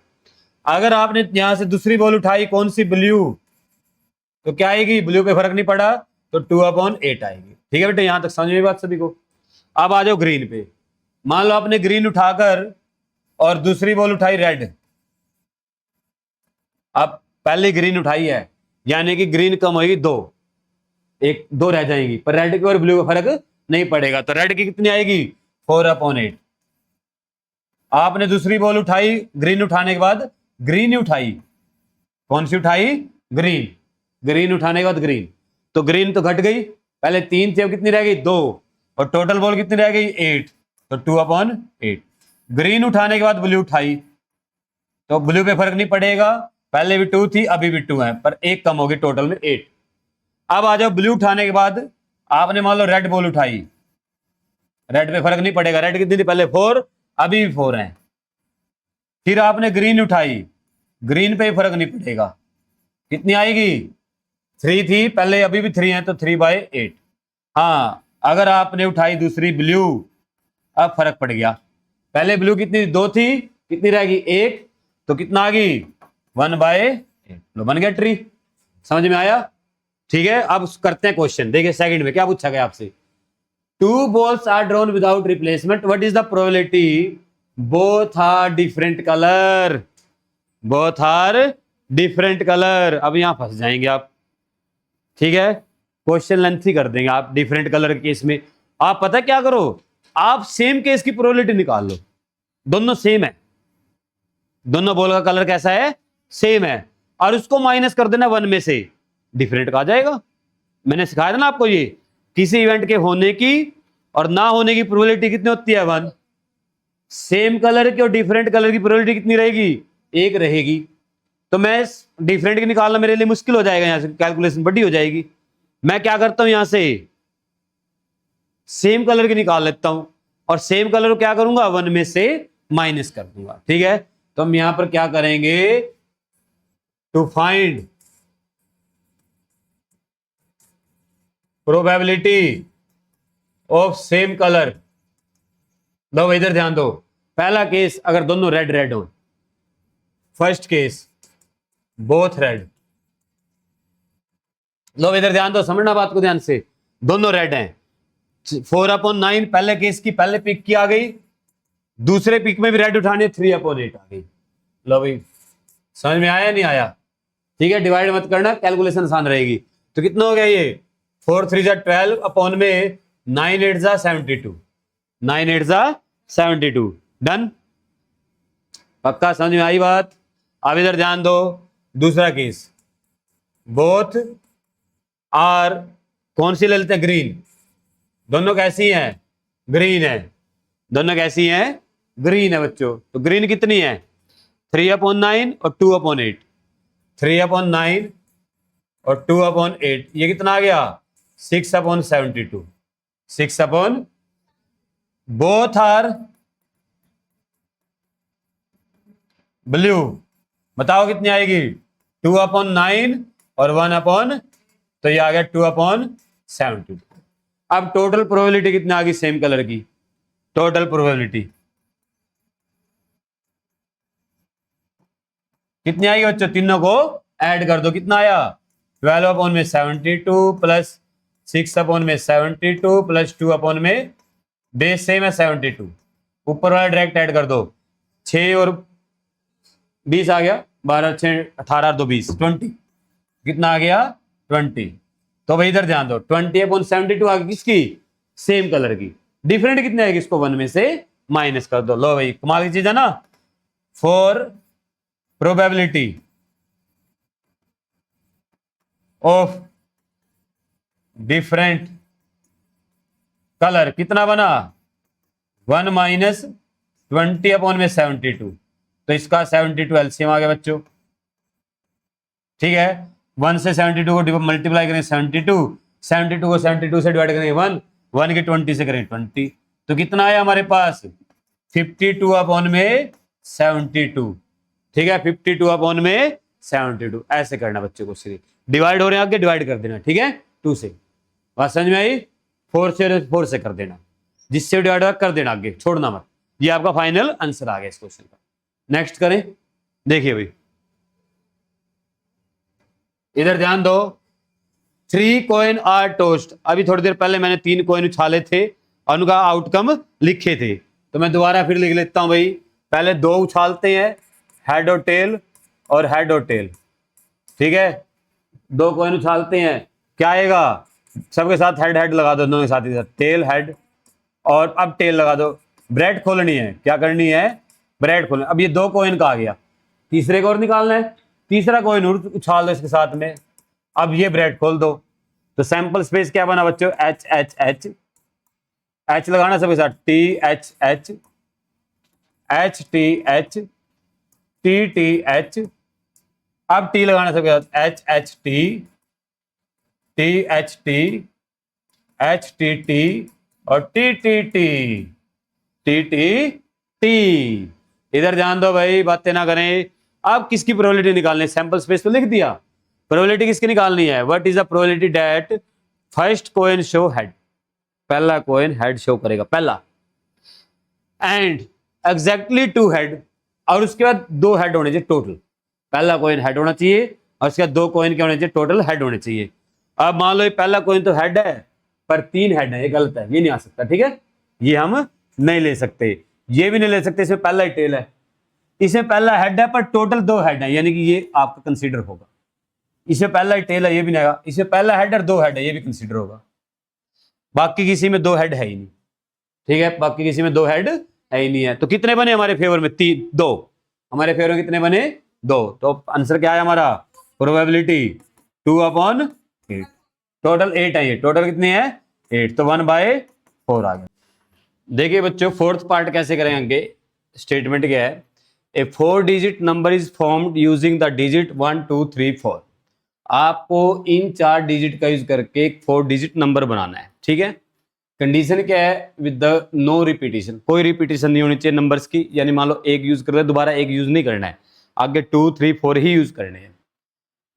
अगर आपने यहां से दूसरी बॉल उठाई कौन सी? ब्लू, तो क्या आएगी? ब्लू पे फर्क नहीं पड़ा, तो 2/8 आएगी। ठीक है बेटे, यहां तक समझ में बात सभी को? अब आ जाओ ग्रीन पे, मान लो आपने ग्रीन उठाकर और दूसरी बॉल उठाई रेड। अब पहले ग्रीन उठाई है, यानी कि ग्रीन कम होगी 2, 2 रह जाएंगी, पर रेड की और ब्लू का फर्क नहीं पड़ेगा, तो रेड की कितनी आएगी? 4/8। आपने दूसरी बॉल उठाई ग्रीन उठाने के बाद, ग्रीन ही उठाई, कौन सी उठाई? ग्रीन, ग्रीन उठाने के बाद ग्रीन, तो ग्रीन तो घट गई, पहले 3 थी, अब कितनी रह गई? 2, और टोटल बॉल कितनी रह गई? 8, तो 2/8। ग्रीन उठाने के बाद ब्लू उठाई, तो ब्लू पे फर्क नहीं पड़ेगा, पहले भी 2 थी अभी भी 2 है, पर एक कम होगी, टोटल में 8। अब आ जाओ ब्लू उठाने के बाद आपने मान लो रेड बॉल उठाई, रेड पे फर्क नहीं पड़ेगा, रेड कितनी थी? पहले 4, अभी भी 4 है, फिर आपने ग्रीन उठाई, ग्रीन पे फर्क नहीं पड़ेगा, कितनी आएगी 3 थी पहले, अभी भी 3 है तो 3/8। हाँ अगर आपने उठाई दूसरी ब्लू, अब फर्क पड़ गया, पहले ब्लू कितनी 2 थी, कितनी रहेगी 1, तो कितना आ गई 1/8, लो बन गया ट्री। समझ में आया? ठीक है, अब करते हैं क्वेश्चन। देखिए सेकंड में क्या पूछा गया आपसे, 2 balls are drawn without replacement, what is the probability both are different color, both are different color। अब यहां फंस जाएंगे आप, ठीक है, क्वेश्चन लेंथी कर देंगे आप डिफरेंट कलर के केस में। आप पता क्या करो, आप सेम केस की प्रोबेबिलिटी निकाल लो, दोनों सेम है, दोनों बॉल का कलर कैसा है, सेम है, और उसको माइनस कर देना 1 में से, डिफरेंट का आ जाएगा। मैंने सिखाया था ना आपको, ये किसी इवेंट के होने की और ना होने की प्रोबेबिलिटी कितनी होती है 1, सेम कलर की और डिफरेंट कलर की प्रोबेबिलिटी कितनी रहेगी, 1 रहेगी। तो मैं डिफरेंट की निकालना मेरे लिए मुश्किल हो जाएगा, यहां से कैलकुलेशन बड़ी हो जाएगी। मैं क्या करता हूं, यहां से सेम कलर की निकाल लेता हूं, और सेम कलर को क्या करूंगा 1 में से माइनस कर दूंगा। ठीक है, तो हम यहां पर क्या करेंगे, to find probability of same colour. लो इधर ध्यान दो, पहला केस अगर दोनों रेड रेड हो, फर्स्ट केस बोथ रेड। लो इधर ध्यान दो, समझना बात को ध्यान से, दोनों रेड हैं, 4/9 पहले केस की पहले पिक की आ गई, दूसरे पिक में भी रेड उठाने 3/8 आ गई। लो भाई समझ में आया नहीं आया? ठीक है, डिवाइड मत करना, कैलकुलेशन आसान रहेगी। तो कितना हो गया ये, 4 3 12 अपॉन में 9 8 72, 9 8 72, डन। पक्का समझ में आई बात? अब इधर ध्यान दो, दूसरा केस, बोथ आर, कौन सी ले लेते हैं, ग्रीन, दोनों कैसी हैं, ग्रीन है, दोनों कैसी हैं, ग्रीन है बच्चों। तो ग्रीन कितनी है, 3/9 और 2/8, 3/9 और 2/8, ये कितना आ गया 6/72, 6 बोथ आर ब्लू, बताओ कितनी आएगी, 2/9 और 1 तो ये आ गया 2/72। अब टोटल प्रोबेबिलिटी कितनी आ गई सेम कलर की, टोटल प्रोबेबिलिटी कितनी आएगी बच्चों, तीनों को ऐड कर दो, कितना आया 12/72 प्लस 6/72 प्लस 2 बेस सेम है 72, ऊपर वाला डायरेक्ट ऐड कर दो, 6 और 20 आ गया, 12 6 18 2 20 20, कितना आ गया 20। तो भाई इधर ध्यान दो, 20/72 आ गई किसकी, सेम कलर की, डिफरेंट कितने आएगी, इसको 1 में से माइनस कर दो। लो भाई कमाल की चीज है ना। For probability of different colour कितना बना, 1 माइनस 20/72, तो इसका 72 एलसीएम आ गया बच्चों। ठीक है, 1 से 72 को मल्टीप्लाई करें 72, 72 को 72 से डिवाइड करें 1, 1 के 20 से करें 20, तो कितना आया हमारे पास 52/72। ठीक है, 52/72, ऐसे करना बच्चों को, सीधे डिवाइड हो रहे हैं आगे डिवाइड कर देना। ठीक है, 2 से, बात समझ में आई, 4 से कर देना, जिससे डिवाइड कर देना, आगे छोड़ना मत। ये आपका फाइनल आंसर आ गया इस क्वेश्चन का। नेक्स्ट करें, देखिए भाई इधर ध्यान दो, 3 कॉइन आर टोस्ट, अभी थोड़ी देर पहले मैंने 3 कॉइन उछाले थे और उनका आउटकम लिखे थे, तो मैं दोबारा फिर लिख लेता हूं भाई। पहले 2 उछालते हैं, हेड और टेल, और हेड और टेल। ठीक है, 2 कॉइन उछालते हैं, क्या आएगा, सबके साथ हेड हेड लगा दो, दोनों के साथ ही साथ टेल हेड, और अब टेल लगा दो। ब्रेड खोलनी है, क्या करनी है, ब्रेड खोलना। अब ये 2 कॉइन का आ गया, तीसरे को और निकालना है, तीसरा कॉइन उछाल दो इसके साथ में, अब ये ब्रेड खोल दो। तो सैंपल स्पेस क्या बना बच्चों, एच एच एच, एच लगाना सबके साथ, T H H, H T H, T T H, अब टी लगाना सबके साथ, H H T, T H T, H T T, और T T T, T T T. इधर ध्यान दो भाई, बातें ना करें। अब किसकी प्रोबेबिलिटी निकालनी है? सैंपल स्पेस तो लिख दिया, प्रोबेबिलिटी किसकी निकालनी है? What is the probability that first coin show head, पहला कॉइन हेड शो करेगा, पहला, एंड एग्जैक्टली टू हेड, और उसके बाद दो हेड होने चाहिए टोटल। पहला कॉइन हेड होना चाहिए और उसके बाद दो कॉइन क्या होने चाहिए? टोटल हेड होने चाहिए। अब मान लो ये पहला कॉइन तो हेड है पर तीन हेड है, ये गलत है, ये नहीं आ सकता, ठीक है, ये हम नहीं ले सकते, ये भी नहीं ले सकते, इसमें पहला ही टेल है, इसमें पहला हेड है पर टोटल दो हेड है, यानी कि ये आपका कंसीडर होगा। इसमें पहला ही टेल है, ये भी नहीं आएगा, इसमें पहला हेड और दो हेड है, ये भी कंसीडर होगा। बाकी किसी में दो हेड है ही नहीं, ठीक है, बाकी किसी में दो हेड है ही नहीं है। तो कितने बने हमारे फेवर में? तीन, दो। हमारे फेवर में कितने बने? दो। तो आंसर क्या है हमारा? प्रोबेबिलिटी 2/8। टोटल 8 है, ये टोटल कितनी है? 8, तो 1/4 आ गया। देखिए बच्चों, फोर्थ पार्ट कैसे करेंगे आगे, स्टेटमेंट क्या है? ए 4 digit number is formed using the digit 1 2 3 4। आपको इन 4 डिजिट का यूज करके एक 4 डिजिट नंबर बनाना है, ठीक है। कंडीशन क्या है? विद द नो रिपीटिशन, कोई रिपीटिशन नहीं होनी चाहिए नंबर्स की, यानी मान लो एक यूज कर रहे दोबारा एक यूज नहीं करना है, आगे 2 3 4 ही यूज करने हैं।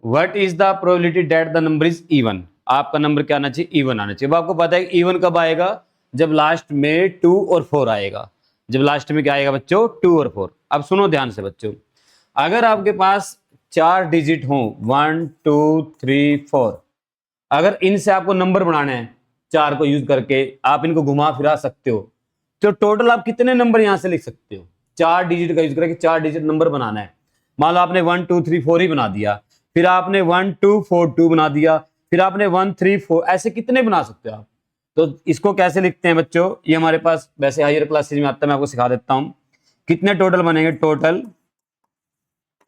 What is the probability that the number is even? आपका नंबर क्या आना चाहिए? इवन आना चाहिए। अब आपको पता है इवन कब आएगा? जब लास्ट में 2 और 4 आएगा। जब लास्ट में क्या आएगा बच्चों? 2 और 4। अब सुनो ध्यान से बच्चों, अगर आपके पास 4 डिजिट हो 1 2 3 4, अगर इनसे आपको नंबर बनाना है, 4 को यूज करके आप इनको घुमा फिरा सकते हो, तो टोटल आप कितने नंबर यहां से लिख सकते हो? 4 डिजिट का यूज करके 4 डिजिट नंबर बनाना है। मान लो आपने 1 2 3 4 ही बना दिया, फिर आपने 1 2 4 2 बना दिया, फिर आपने 1 3 4, ऐसे कितने बना सकते हो आप? तो इसको कैसे लिखते हैं बच्चों? ये हमारे पास वैसे हायर क्लासेज में आता है, मैं आपको सिखा देता हूं। कितने टोटल बनेंगे? Total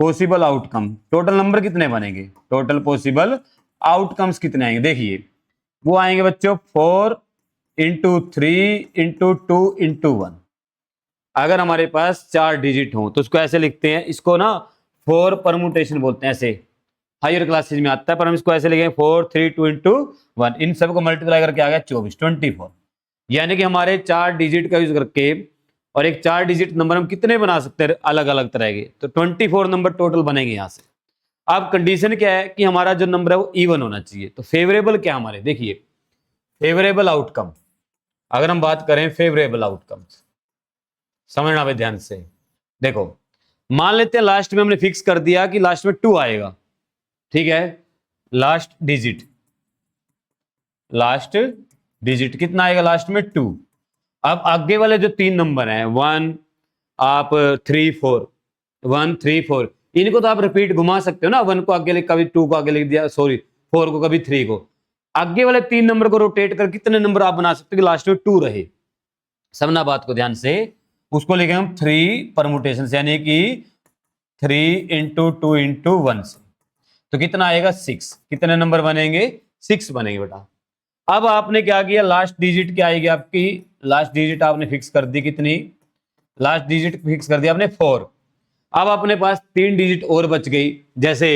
possible outcome, total number कितने बनेंगे? टोटल पॉसिबल आउटकम्स कितने आएंगे? देखिए वो आएंगे बच्चों 4 इंटू 3 इंटू 2 इंटू 1। अगर हमारे पास 4 डिजिट हो तो उसको ऐसे लिखते हैं, इसको ना 4 परमुटेशन बोलते हैं, ऐसे हायर क्लासेज में आता है, पर हम इसको ऐसे लिखेंगे 4 3 2 इंटू 1। इन सबको मल्टीप्लाई करके आ गया 24। यानी कि हमारे 4 डिजिट का यूज करके और एक 4 डिजिट नंबर हम कितने बना सकते हैं अलग अलग तरह के? तो 24 नंबर टोटल बनेंगे यहां से। अब कंडीशन क्या है कि हमारा जो नंबर है वो इवन होना चाहिए। तो फेवरेबल क्या हमारे, देखिए फेवरेबल आउटकम, अगर हम बात करें फेवरेबल आउटकम, समझना भाई ध्यान से। देखो मान लेते हैं लास्ट में हमने फिक्स कर दिया कि लास्ट में 2 आएगा, ठीक है, लास्ट डिजिट कितना आएगा? लास्ट में 2। अब आगे वाले जो 3 नंबर हैं 1 आप 3 4, 1 3 4, इनको तो आप रिपीट घुमा सकते हो ना, 1 को आगे लिख, कभी 2 को आगे लिख दिया, सॉरी 4 को, कभी 3 को। आगे वाले 3 नंबर को रोटेट कर कितने नंबर आप बना सकते हो कि लास्ट में 2 रहे? समझना बात को ध्यान से। उसको लिखेंगे हम 3 परमुटेशन, यानी कि 3 इंटू 2 इंटू 1 से, तो कितना आएगा? 6। कितने नंबर बनेंगे? 6 बनेंगे बेटा। अब आपने क्या किया? लास्ट डिजिट क्या आएगी आपकी? लास्ट डिजिट आपने फिक्स कर दी, कितनी? लास्ट डिजिट फिक्स कर दिया आपने 4। अब अपने पास 3 डिजिट और बच गई, जैसे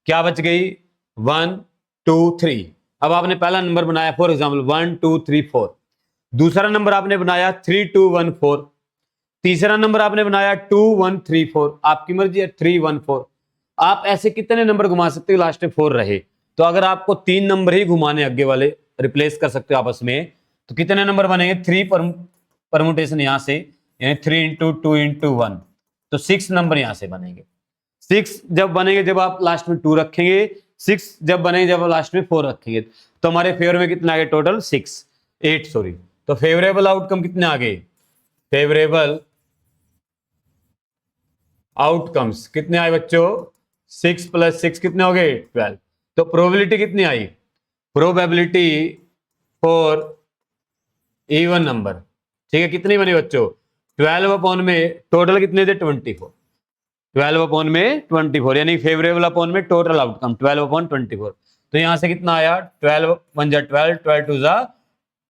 क्या बच गई? 1 2 3। अब आपने पहला नंबर बनाया फॉर एग्जाम्पल 1 2 3 4, दूसरा नंबर आपने बनाया 3 2 1 4, तीसरा नंबर आपने बनाया 2 1 3 4, आपकी मर्जी है 3 1 4। आप ऐसे कितने नंबर घुमा सकते हो लास्ट में 4 रहे? तो अगर आपको 3 नंबर ही घुमाने आगे वाले रिप्लेस कर सकते हो आपस में, तो कितने नंबर बनेंगे? 3 परमुटेशन यहां से, यानी 3 इंटू 2 इंटू 1, तो 6 नंबर यहां से बनेंगे। 6 जब बनेंगे जब आप लास्ट में 2 रखेंगे, 6 जब बनेंगे जब आप लास्ट में 4 रखेंगे, तो हमारे फेवर में कितना आ गया? Total 8 sorry. तो फेवरेबल आउटकम कितने आ गए? फेवरेबल आउटकम्स कितने आए बच्चों? 6 + 6 कितने हो गए? 12। तो प्रोबेबिलिटी कितनी आई? प्रोबेबिलिटी फॉर इवन नंबर, ठीक है, कितनी बनी बच्चों? 12 अपॉन में टोटल कितने थे? 24। 12 अपॉन में 24, यानी फेवरेबल अपॉन में टोटल आउटकम 12/24। तो यहां से कितना आया? 12 1 जा 12, 12 2 जा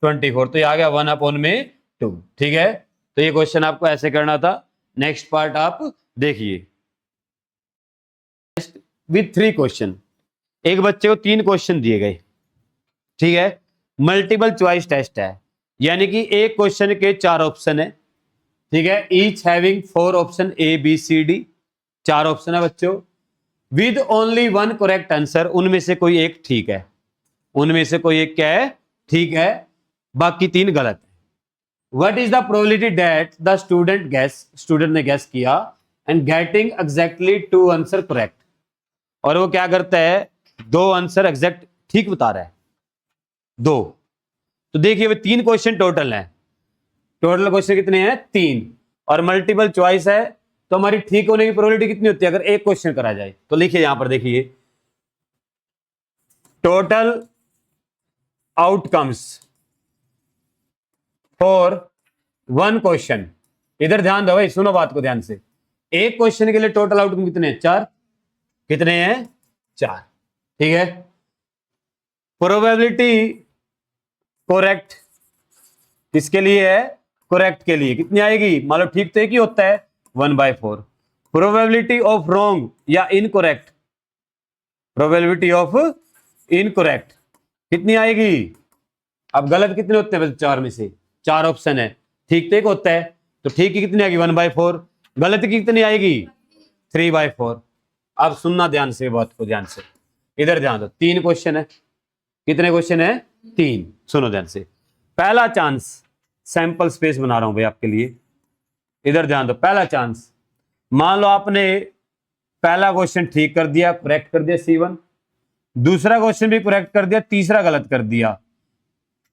24, तो ये आ गया 1 अपॉन में 2। ठीक है, तो ये क्वेश्चन आपको ऐसे करना था। नेक्स्ट पार्ट आप देखिए विथ 3 क्वेश्चन। एक बच्चे को 3 क्वेश्चन दिए गए, ठीक है, मल्टीपल चॉइस टेस्ट है, यानी कि एक क्वेश्चन के 4 ऑप्शन है, ठीक है, each having 4 option A B C D, 4 option है बच्चों, विद ओनली 1 करेक्ट आंसर, उनमें से कोई एक ठीक है, उनमें से कोई एक क्या है, ठीक है, बाकी 3 गलत है। What is the probability that the student gas, student ने गैस किया and getting exactly 2 answer correct, और वो क्या करता है 2 आंसर एग्जैक्ट ठीक बता रहा है 2। तो देखिए वे 3 क्वेश्चन टोटल हैं, टोटल क्वेश्चन कितने हैं 3, और मल्टीपल चॉइस है, तो हमारी ठीक होने की प्रोबेबिलिटी कितनी होती है अगर एक क्वेश्चन करा जाए। तो लिखिए यहां पर, देखिए टोटल आउटकम्स फॉर 1 क्वेश्चन, इधर ध्यान दो भाई, सुनो बात को ध्यान से, एक क्वेश्चन के लिए टोटल आउटकम कितने हैं 4, कितने हैं 4, ठीक है। प्रोबेबिलिटी करेक्ट किसके लिए है, करेक्ट के लिए कितनी आएगी, मान लो ठीक तो एक ही होता है 1/4। प्रोबेबिलिटी ऑफ रॉन्ग या इनकरेक्ट, प्रोबेबिलिटी ऑफ इनकरेक्ट कितनी आएगी, अब गलत कितने होते हैं 4 में से, 4 ऑप्शन है, ठीक तो एक होता है, तो ठीक की कितनी आएगी 1/4, गलत की कितनी आएगी 3/4। अब सुनना ध्यान से बात को, ध्यान से इधर ध्यान दो, 3 क्वेश्चन है, कितने क्वेश्चन है 3, सुनो ध्यान से। पहला चांस, सैंपल स्पेस बना रहा हूं भाई आपके लिए, इधर ध्यान दो, पहला चांस, मान लो आपने पहला क्वेश्चन ठीक कर दिया, करेक्ट कर दिया C1, दूसरा क्वेश्चन भी करेक्ट कर दिया, तीसरा गलत कर दिया,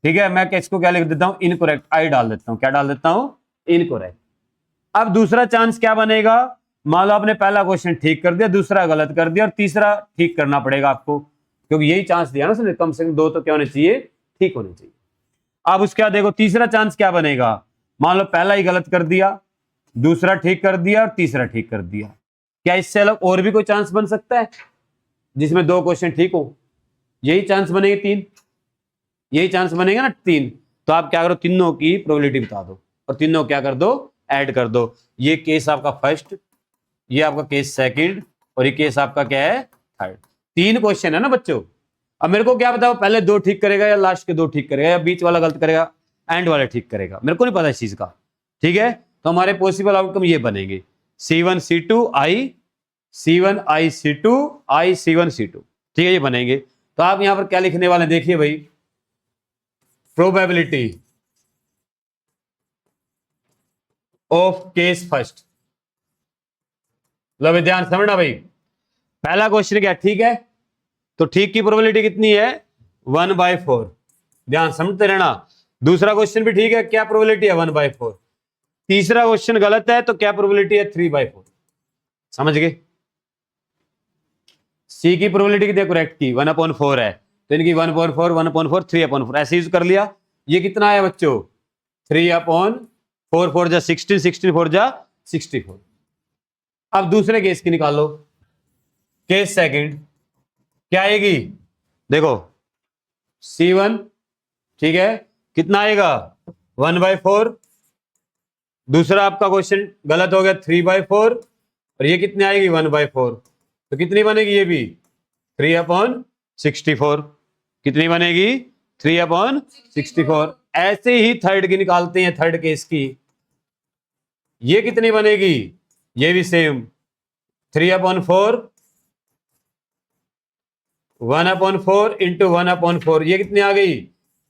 ठीक है, मैं इसको क्या लिख देता हूं इनकरेक्ट, आई डाल देता हूं, क्या डाल देता हूं इनकरेक्ट। अब दूसरा चांस क्या बनेगा, मान लो आपने पहला क्वेश्चन ठीक कर दिया, दूसरा गलत कर दिया, और तीसरा ठीक करना पड़ेगा आपको, क्योंकि यही चांस दिया ना उसने, कम से कम 2 तो क्या होने चाहिए, ठीक होने चाहिए। अब उसके बाद देखो तीसरा चांस क्या बनेगा, मान लो पहला ही गलत कर दिया, दूसरा ठीक कर दिया, और तीसरा ठीक कर दिया, क्या इससे अलग और भी कोई चांस बन सकता है जिसमें 2 क्वेश्चन ठीक हो, यही चांस बनेंगे 3, यही चांस बनेगा ना 3, तो आप क्या करो तीनों की प्रोबेबिलिटी बता दो, और तीनों क्या कर दो ऐड कर दो, ये केस आपका फर्स्ट, ये आपका केस सेकंड, और ये केस आपका क्या है थर्ड। 3 क्वेश्चन है ना बच्चों, अब मेरे को क्या बताओ पहले 2 ठीक करेगा या लास्ट के 2 ठीक करेगा या बीच वाला गलत करेगा, एंड वाला ठीक करेगा, मेरे को नहीं पता इस चीज का, ठीक है। तो हमारे पॉसिबल आउटकम ये बनेंगे C1 C2 I, C1 I C2 I C1 C2, ठीक है, ये बनेंगे। तो आप यहां पर क्या लिखने वाले देखिए भाई, प्रोबेबिलिटी ऑफ केस फर्स्ट, लो ध्यान समझना भाई, पहला क्वेश्चन क्या ठीक है, तो ठीक की प्रोबेबिलिटी कितनी है 1/4, ध्यान समझते रहना। दूसरा क्वेश्चन भी ठीक है, क्या प्रोबेबिलिटी है 1/4, तीसरा क्वेश्चन गलत है तो क्या प्रोबेबिलिटी है 3/4, समझ गए। सी की प्रोबेबिलिटी कितनी करेक्ट की 1/4 है, तो इनकी 1/4 1/4 3/4 ऐसे यूज कर लिया। ये कितना है बच्चों 3/4, 4 जा 16, 16 4 जा 64। अब दूसरे केस की निकालो, केस सेकंड क्या आएगी, देखो C1 ठीक है, कितना आएगा 1/4, दूसरा आपका क्वेश्चन गलत हो गया 3/4, और ये कितनी आएगी 1/4, तो कितनी बनेगी ये भी 3/64, कितनी बनेगी 3/64। ऐसे ही थर्ड की निकालते हैं, थर्ड केस की, ये कितनी बनेगी, ये भी सेम 3/4, 1/4 इंटू 1/4, ये कितनी आ गई,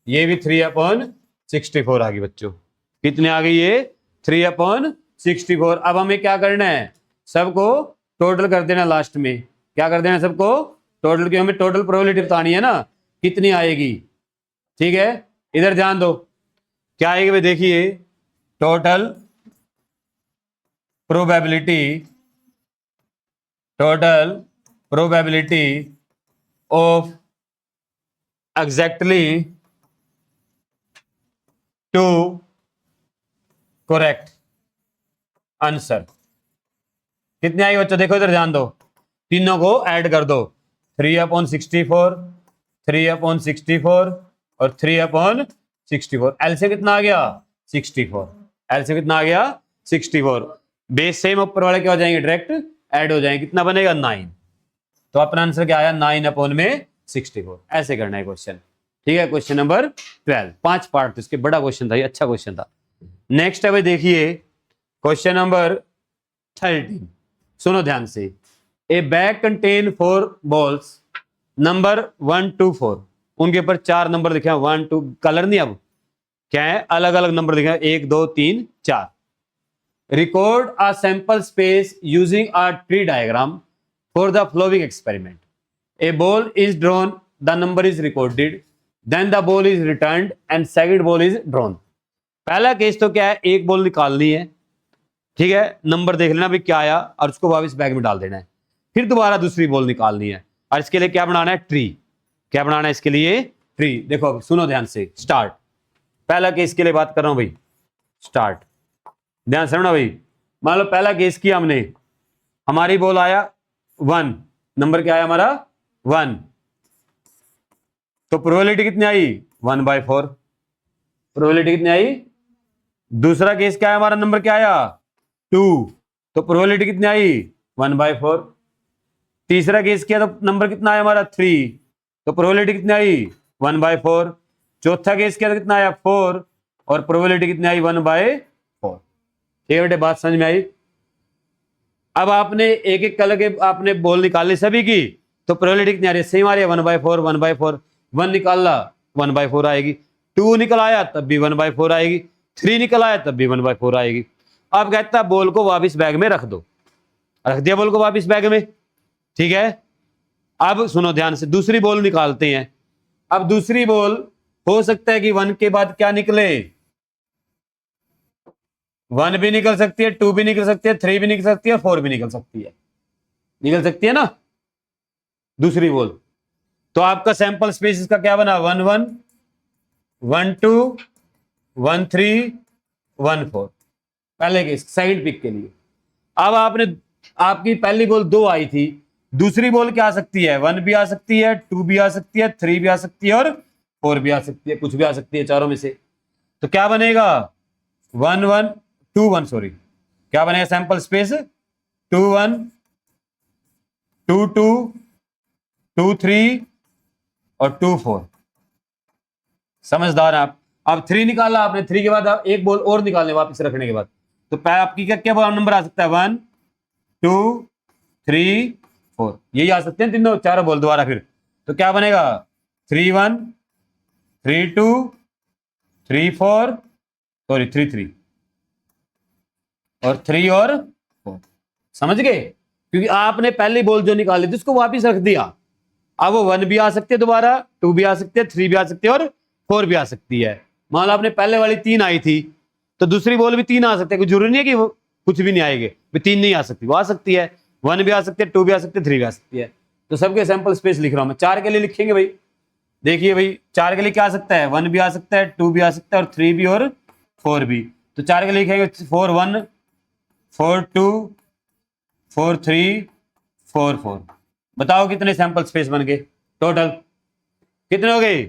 ये भी 3/64 आ गई बच्चों, कितनी आ गई ये 3/64। अब हमें क्या करना है, सबको टोटल कर देना, लास्ट में क्या कर देना सबको टोटल, की हमें टोटल प्रोबेबिलिटी बतानी है ना कितनी आएगी, ठीक है। इधर ध्यान दो क्या आएगी भाई, देखिए total probability of exactly 2 correct answer कितनी आई बच्चों, देखो इधर ध्यान दो, तीनों को ऐड कर दो, 3/64, 3/64 और 3/64, एलसीएम कितना आ गया 64, एलसीएम कितना आ गया 64, बेस सेम ऊपर वाले क्या हो जाएंगे डायरेक्ट ऐड हो जाएंगे, कितना बनेगा 9, तो अपना आंसर क्या आया 9/64। ऐसे करना है क्वेश्चन, ठीक है। क्वेश्चन नंबर 12, 5 पार्ट इसके, बड़ा क्वेश्चन था ये, अच्छा क्वेश्चन था। नेक्स्ट है भाई देखिए क्वेश्चन नंबर 13, सुनो ध्यान से। ए bag contain 4 balls, number 1 to 4, उनके ऊपर 4 नंबर लिखे हैं, 1 2, कलर नहीं, अब क्या है, अलग अलग नंबर लिखे हैं, 1 2 3 4। Record a sample space using a tree diagram for the following experiment. A ball is drawn, the number is recorded, then the ball is returned and second ball is drawn. पहला केस तो क्या है, एक बॉल निकालनी है, ठीक है, नंबर देख लेना भी क्या आया और उसको वापस बैग में डाल देना है। फिर दोबारा दूसरी बॉल निकालनी है और इसके लिए क्या बनाना है, ट्री। क्या बनाना है इसके लिए, ट्री। देखो सुनो ध्यान से, स्टार्ट। पहला केस के लिए बात कर रहा हूं भाई, स्टार्ट, ध्यान से ना भाई। मान लो पहला केस किया हमने, हमारी बॉल आया 1, नंबर क्या आया हमारा 1, तो प्रोबेबिलिटी कितनी आई 1/4। प्रोबेबिलिटी कितनी आई। दूसरा केस क्या है, हमारा नंबर क्या आया 2, तो प्रोबेबिलिटी कितनी आई 1/4। तीसरा केस किया तो नंबर कितना आया हमारा 3, तो प्रोबेबिलिटी कितनी आई 1/4। चौथा केस किया तो कितना आया 4 और प्रोबेबिलिटी कितनी आई 1/4। ठीक है बेटे, बात समझ में आई। अब आपने एक एक कलर के आपने बॉल निकाली सभी की, तो प्रोबेबिलिटी कितनी आ रही है, सेम आ रही है 1/4 1/4। 1 निकाला 1/4 आएगी, 2 निकल आया तब भी 1/4 आएगी, 3 निकल आया तब भी 1/4 आएगी। अब कहता है बॉल को वापस बैग में रख दो, रख दिया बॉल को वापस बैग में, ठीक है। अब सुनो ध्यान से, दूसरी बॉल निकालते हैं। अब दूसरी बॉल हो सकता है कि 1 के बाद क्या निकले, 1 भी निकल सकती है, 2 भी निकल सकती है, 3 भी निकल सकती है, 4 भी निकल सकती है, निकल सकती है ना दूसरी बॉल। तो आपका सैंपल स्पेस इसका क्या बना, 1 1 1 2 1 3 1 4, पहले के सेकंड पिक के लिए। अब आपने, आपकी पहली बॉल 2 आई थी, दूसरी बॉल क्या आ सकती है, 1 भी आ सकती है, 2 भी आ सकती है, 3 भी आ सकती है और 4 भी आ सकती है, कुछ भी आ सकती है चारों में से। तो क्या बनेगा 1 1 2 1, सॉरी, क्या बनेगा सैंपल स्पेस 2 1 2 2 2 3 और 2 4। समझदार आप। अब 3 निकाला आपने, 3 के बाद आप एक बॉल और निकालने वापस रखने के बाद, तो आपकी क्या क्या नंबर आ सकता है 1 2 3 4, यही आ सकते हैं तीनों चारों बॉल दोबारा। फिर तो क्या बनेगा 3 1 3 2 3 4, सॉरी 3 3 और 3 और 4। समझ गए, क्योंकि आपने पहली बॉल जो निकाली थी उसको वापस रख दिया। अब वो 1 भी आ सकते हैं दोबारा, 2 भी आ सकते हैं, 3 भी आ सकते हैं और 4 भी आ सकती है। मान लो आपने पहले वाली 3 आई थी, तो दूसरी बॉल भी 3 आ सकते हैं, कोई जरूरी नहीं है कि वो कुछ भी नहीं आएंगे, 3 नहीं आ सकती, वो आ सकती है, 1 भी आ सकती है, 2 भी आ सकती है, 3 भी आ सकती है। तो सबके सैंपल स्पेस लिख रहा हूं मैं। 4 के लिए लिखेंगे भाई, देखिए भाई 4 के लिए क्या आ सकता है, 1 भी आ सकता है, 2 भी आ सकता है और 3 भी और 4 भी। तो 4 के लिए लिखेंगे 4 1 4 2 4 3 4 4। बताओ कितने सैंपल स्पेस बन गए टोटल, कितने हो गए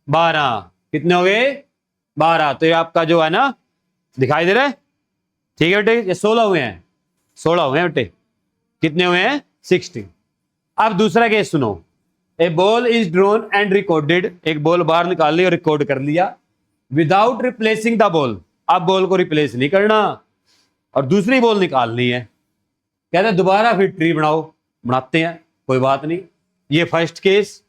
12। कितने हो गए 12। तो ये आपका जो है ना, दिखाई दे रहा है, ठीक है बेटे, ये 16 हुए हैं, 16 हुए हैं बेटे। कितने हुए हैं 16। अब दूसरा केस सुनो, a ball is drawn and recorded, एक बॉल बाहर निकाल ली और रिकॉर्ड कर लिया, विदाउट रिप्लेसिंग द बॉल। अब बॉल को रिप्लेस नहीं करना और दूसरी बॉल निकालनी है। कहते हैं दोबारा फिर ट्री बनाओ, बनाते हैं, कोई बात नहीं। ये फर्स्ट केस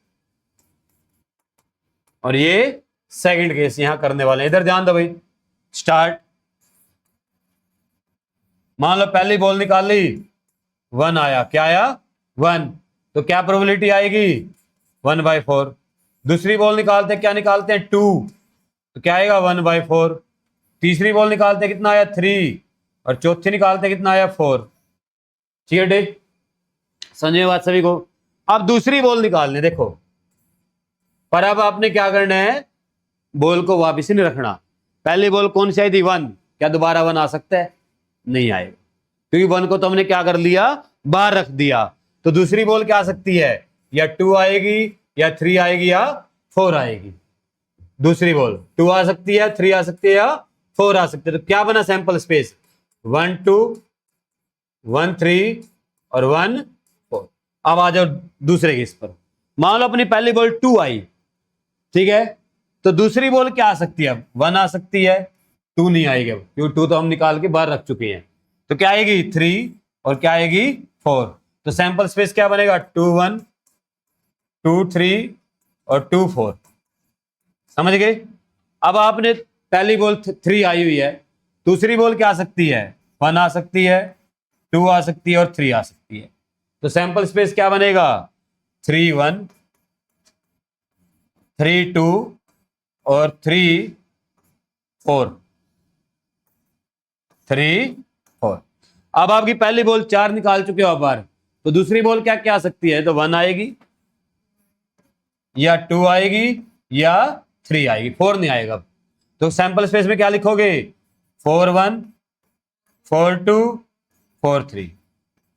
और ये सेकंड केस यहां करने वाले हैं, इधर ध्यान दो भाई। स्टार्ट। मान लो पहली बॉल निकाल ली, 1 आया, क्या आया 1, तो क्या प्रोबेबिलिटी आएगी 1/4। दूसरी बॉल निकालते क्या निकालते हैं 2, तो क्या आएगा 1/4। तीसरी बॉल निकालते कितना आया 3 और चौथी निकालते कितना आया 4। ठीक है ठीक, समझे बात सभी को। अब दूसरी बॉल निकालने, देखो पर अब आपने क्या करना है, बॉल को वापिस नहीं रखना। पहली बॉल कौन सी आई थी 1, क्या दोबारा 1 आ सकता है, नहीं आएगा, क्योंकि 1 को तो हमने क्या कर लिया, बाहर रख दिया। तो दूसरी बॉल क्या आ सकती है, या 2 आएगी या 3 आएगी या 4 आएगी। दूसरी बॉल 2 आ सकती है, 3 आ सकती है या 4 आ सकती है। तो क्या बना सैंपल स्पेस 1 2 1 3 और 1 4। अब आ जाओ दूसरे केस पर। मान लो अपनी पहली बॉल 2 आई, ठीक है, तो दूसरी बॉल क्या आ सकती है, 1 आ सकती है, 2 नहीं आएगी अब, क्योंकि 2 तो हम निकाल के बाहर रख चुके हैं। तो क्या आएगी 3 और क्या आएगी 4। तो सैंपल स्पेस क्या बनेगा 2 1 2 3 और 2 4। समझ गए। अब आपने पहली बॉल 3 आई हुई है, दूसरी बॉल क्या आ सकती है 1 आ सकती है, 2 आ सकती है और 3 आ सकती है। तो सैंपल स्पेस क्या बनेगा 3 1 3 2 और 3 4 3 4। अब आपकी पहली बॉल 4 निकाल चुके हो आप बार, तो दूसरी बॉल क्या क्या आ सकती है, तो 1 आएगी या 2 आएगी या 3 आएगी, 4 नहीं आएगा। तो सैंपल स्पेस में क्या लिखोगे 4 1 4 2 4 3।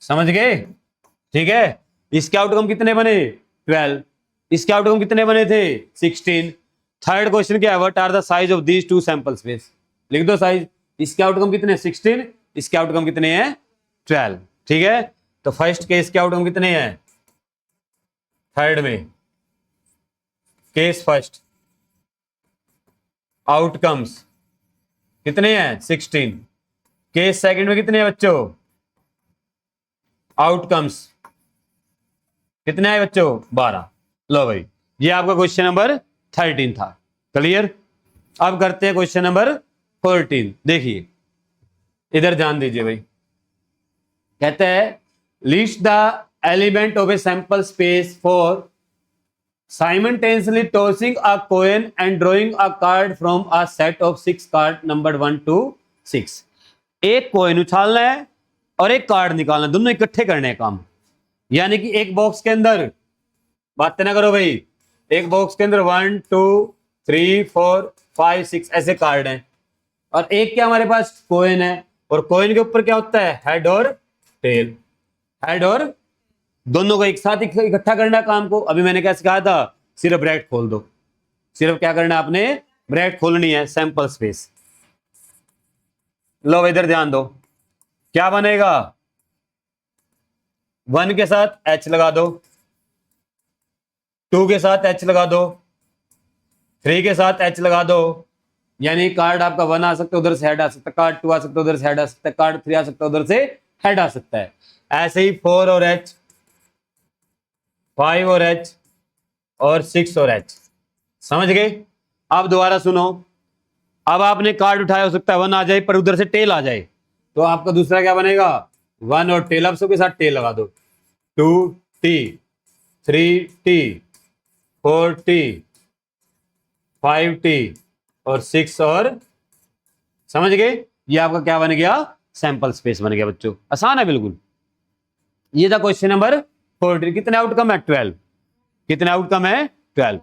समझ गए। ठीक है। इसके आउटकम कितने बने 12, इसके आउटकम कितने बने थे 16। थर्ड क्वेश्चन क्या है what are the size of these two sample space. लिख दो साइज, इसके आउटकम कितने 16, इसके आउटकम कितने हैं 12। ठीक है। तो फर्स्ट केस के आउटकम कितने हैं, थर्ड में केस फर्स्ट आउटकम्स कितने हैं 16। केस सेकंड में कितने हैं बच्चों, आउटकम्स कितने आए बच्चों 12। लो भाई ये आपका क्वेश्चन नंबर 13 था। क्लियर। अब करते हैं क्वेश्चन नंबर 14। देखिए इधर ध्यान दीजिए भाई, कहते हैं list the element of A sample space for simultaneously tossing a coin and drawing a card from a set of 6 card number 1 to 6। एक कॉइन उछालना है और एक कार्ड निकालना, दोनों इकट्ठे करने हैं काम। यानी कि एक बॉक्स के अंदर, बातें ना करो भाई, एक बॉक्स के अंदर 1 2 3 4 5 6 ऐसे कार्ड हैं, और एक क्या हमारे पास कॉइन है, और कॉइन के ऊपर क्या होता है हेड और टेल। हेड और दोनों को एक साथ इकट्ठा करना काम को। अभी मैंने क्या सिखाया था, सिर्फ ब्रैकेट खोल दो, सिर्फ क्या करना है आपने ब्रैकेट खोलनी है सैंपल स्पेस। लो इधर ध्यान दो, क्या बनेगा 1 के साथ एच लगा दो, 2 के साथ एच लगा दो, 3 के साथ एच लगा दो। यानी कार्ड आपका 1 आ सकता है उधर से हेड आ सकता है, कार्ड 2 आ सकता है उधर से हेड आ सकता है, कार्ड 3 आ सकता है उधर से हेड आ सकता है। ऐसे ही 4 और एच, 5 और एच और 6 और एच। समझ गए। अब दोबारा सुनो, अब आपने कार्ड उठाया, हो सकता है 1 आ जाए पर उधर से टेल आ जाए, तो आपका दूसरा क्या बनेगा 1 और टेल। अब सबके साथ टेल लगा दो, 2T 3T 4T 5T और 6 और, समझ गए। ये आपका क्या बन गया सैंपल स्पेस बन गया बच्चों। आसान है बिल्कुल। ये था क्वेश्चन नंबर 14। कितने आउटकम है 12, कितने आउटकम है 12।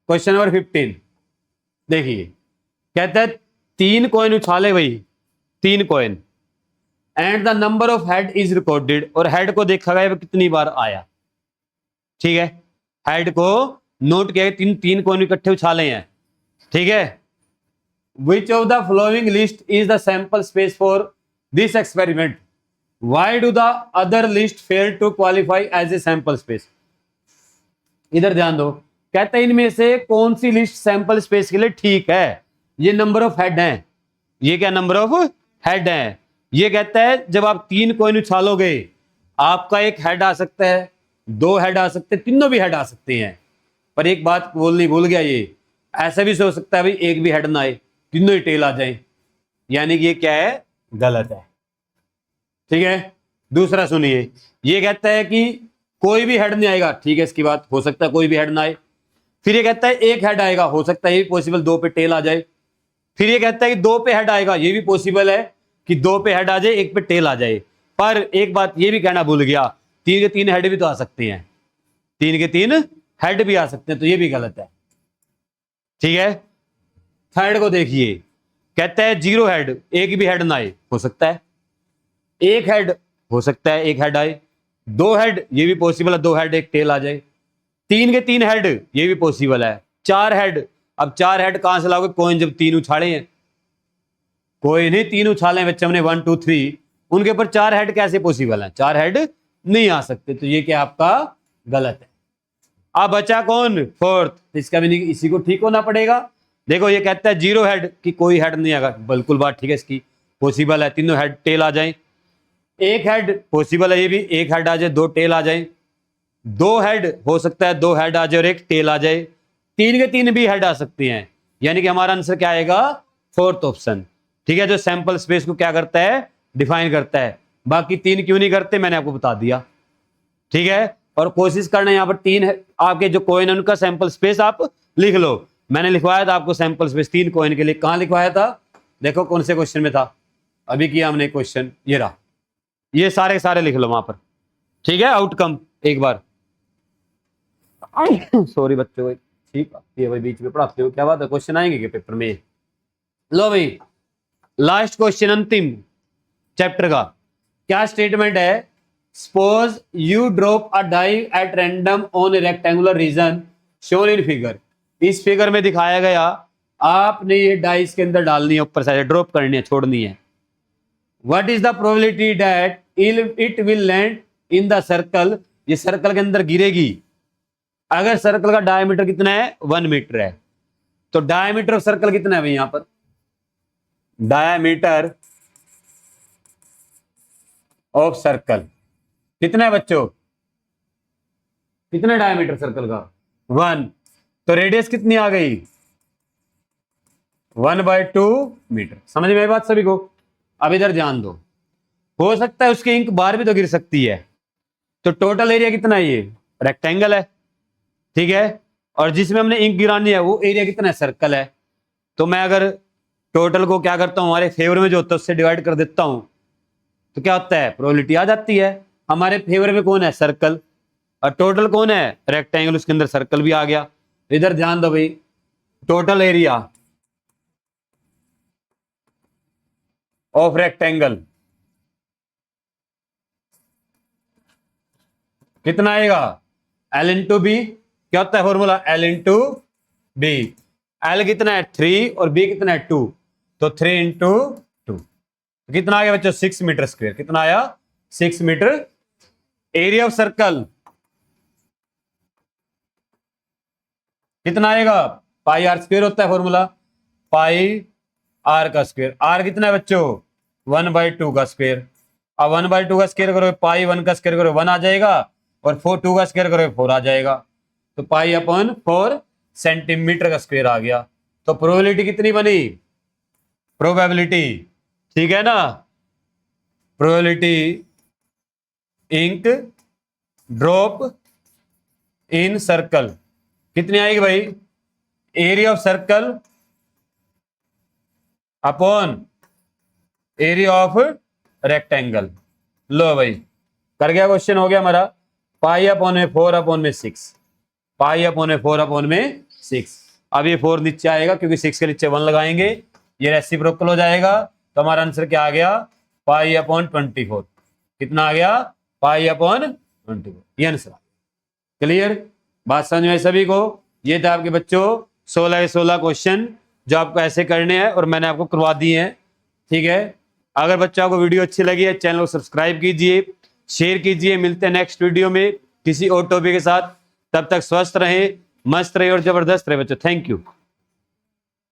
क्वेश्चन नंबर 15 देखिए, कहता है 3 कॉइन उछाले भाई, 3 coin and the number of head is recorded, और हेड को देखा गया वो कितनी बार आया। ठीक है, हेड को नोट किया, 3 कॉइन इकट्ठे उछाले हैं। ठीक है। Which of the following list is the sample space for this experiment, why do the other list fail to qualify as a sample space. इधर ध्यान दो, कहते हैं इनमें से कौन सी लिस्ट सैंपल स्पेस के लिए ठीक है। ये नंबर ऑफ हेड है, ये क्या नंबर ऑफ हेड है। ये कहता है जब आप 3 कॉइन उछालोगे आपका एक हेड आ सकता है, 2 हेड आ सकते हैं, तीनों भी हेड आ सकते हैं। पर एक बात बोलनी भूल गया, ये ऐसा भी हो सकता है भाई एक भी हेड ना आए, तीनों ही टेल आ जाए, यानी कि ये क्या है गलत है। ठीक है। दूसरा सुनिए, ये कहता है कि कोई भी हेड नहीं आएगा, ठीक है इसकी बात, हो सकता है कोई भी हेड ना आए। फिर ये कहता है एक हेड आएगा, हो सकता है ये पॉसिबल 2 पे टेल आ जाए। फिर ये कहता है कि 2 पे हेड आएगा, ये भी पॉसिबल है कि 2 पे हेड आ जाए 1 पे टेल आ जाए। पर एक बात ये भी कहना भूल गया, 3 के 3 हेड भी तो आ सकते हैं, 3 के 3 हेड भी आ सकते हैं, तो ये भी गलत है। ठीक है। थर्ड को देखिए, कहता है 0 हेड, एक भी हेड ना आए, हो सकता है। 1 हेड हो सकता है 1 हेड आए, 2 हेड ये भी पॉसिबल है, 2 हेड 1 टेल आ जाए। 3 के 3 हेड ये भी पॉसिबल है। 4 हेड, अब 4 हेड कहां से लाओगे, कॉइन जब 3 उछाड़े हैं, कोई नहीं 3 उछाले हैं बच्चे हमने 1 2 3, उनके ऊपर 4 हेड कैसे पॉसिबल है, 4 हेड नहीं आ सकते, तो ये क्या आपका गलत है। अब बचा कौन 4th, इसका भी नहीं, इसी को ठीक होना पड़ेगा। देखो ये कहता है जीरो हेड कि कोई हेड नहीं आएगा, बिल्कुल बात ठीक है इसकी, पॉसिबल है तीनों हेड टेल आ जाए। एक हेड पॉसिबल है ये भी, एक हेड आ जाए दो टेल आ जाए। दो हेड हो सकता है दो हेड आ जाए और एक टेल आ जाए। तीन के तीन भी हेड आ सकती हैं, यानी कि हमारा आंसर क्या आएगा, फोर्थ ऑप्शन। ठीक है, जो सैंपल स्पेस को क्या करता है, डिफाइन करता है। बाकी तीन क्यों नहीं करते मैंने आपको बता दिया। ठीक है, और कोशिश करना यहाँ पर तीन है आपके जो कॉइन है उनका सैंपल स्पेस आप लिख लो। मैंने लिखवाया था आपको सैंपल स्पेस तीन कॉइन के लिए, कहां लिखवाया था, देखो कौन से क्वेश्चन में था, अभी किया हमने क्वेश्चन, ये रहा, ये सारे सारे लिख लो वहां पर। ठीक है, आउटकम एक बार सॉरी बच्चों, ठीक है भाई बीच में पढ़ाते हो, क्या बात है, क्वेश्चन आएंगे क्या पेपर में। लो भाई लास्ट क्वेश्चन अंतिम चैप्टर का, क्या स्टेटमेंट है, suppose you drop a die at random on a rectangular region shown in figure. इस फिगर में दिखाया गया आपने ये डाइस के अंदर डालनी है, ऊपर से ड्रॉप करनी है, छोड़नी है। What is the probability that it will land in the circle, ये सर्कल के अंदर गिरेगी। अगर सर्कल का डायमीटर कितना है 1 मीटर है, तो डायमीटर ऑफ सर्कल कितना है भाई, यहां पर डायमीटर ऑफ सर्कल कितना है बच्चों, कितना डायमीटर सर्कल का 1, तो रेडियस कितनी आ गई 1/2 मीटर। समझ में आई बात सभी को। अब इधर ध्यान दो, हो सकता है उसकी इंक बाहर भी तो गिर सकती है, तो टोटल एरिया कितना है, ये रेक्टेंगल है, ठीक है, और जिसमें हमने इंक गिरानी है वो एरिया कितना है, सर्कल है। तो मैं अगर टोटल को क्या करता हूं, हमारे फेवर में जो होता है उससे डिवाइड कर देता हूं, तो क्या होता है, प्रोबेबिलिटी आ जाती है। हमारे फेवर में कौन है, सर्कल, और टोटल कौन है, रेक्टेंगल, उसके अंदर सर्कल भी आ गया। इधर ध्यान दो भाई, टोटल एरिया ऑफ रेक्टेंगल कितना आएगा, L इंटू बी, क्या होता है formula, L into B. L कितना है 3 और B कितना है 2, तो 3 इंटू 2 कितना आ गया बच्चों, 6 मीटर स्क्वायर। कितना आया, 6 मीटर। एरिया ऑफ सर्कल कितना आएगा, पाई आर स्क्वायर होता है फॉर्मूला, पाई आर का स्क्वायर। आर कितना है बच्चों, 1/2 का स्क्वायर। अब 1/2 का स्क्वायर करो, पाई 1 का स्क्वायर करो 1 आ जाएगा, और 2 का स्क्वायर करो 4 आ जाएगा, तो पाई अपॉन 4 सेंटीमीटर का स्क्वायर आ गया। तो प्रोबेबिलिटी कितनी बनी, प्रोबेबिलिटी, ठीक है ना, probability ink drop in circle कितनी आएगी भाई, area of circle upon area of rectangle. लो भाई कर गया, क्वेश्चन हो गया हमारा, पाई अपॉन में 4 अपॉन में 6, पाई अपॉन में 4 अपॉन में 6। अब ये 4 नीचे आएगा क्योंकि 6 के नीचे 1 लगाएंगे, ये रेसिप्रोकल हो जाएगा, तो हमारा आंसर क्या आ गया, पाई अपॉन 24। कितना आ गया, पाई अपॉन 24, ये आंसर। क्लियर, बात समझ में सभी को। ये था आपके बच्चों 16 के 16 क्वेश्चन जो आपको ऐसे करने हैं और मैंने आपको करवा दिए हैं। ठीक है, अगर बच्चों को वीडियो अच्छी लगी है चैनल को सब्सक्राइब कीजिए, शेयर कीजिए। मिलते हैं नेक्स्ट वीडियो में किसी और टॉपिक के साथ, तब तक स्वस्थ रहे, मस्त रहे और जबरदस्त रहे बच्चों। Thank you.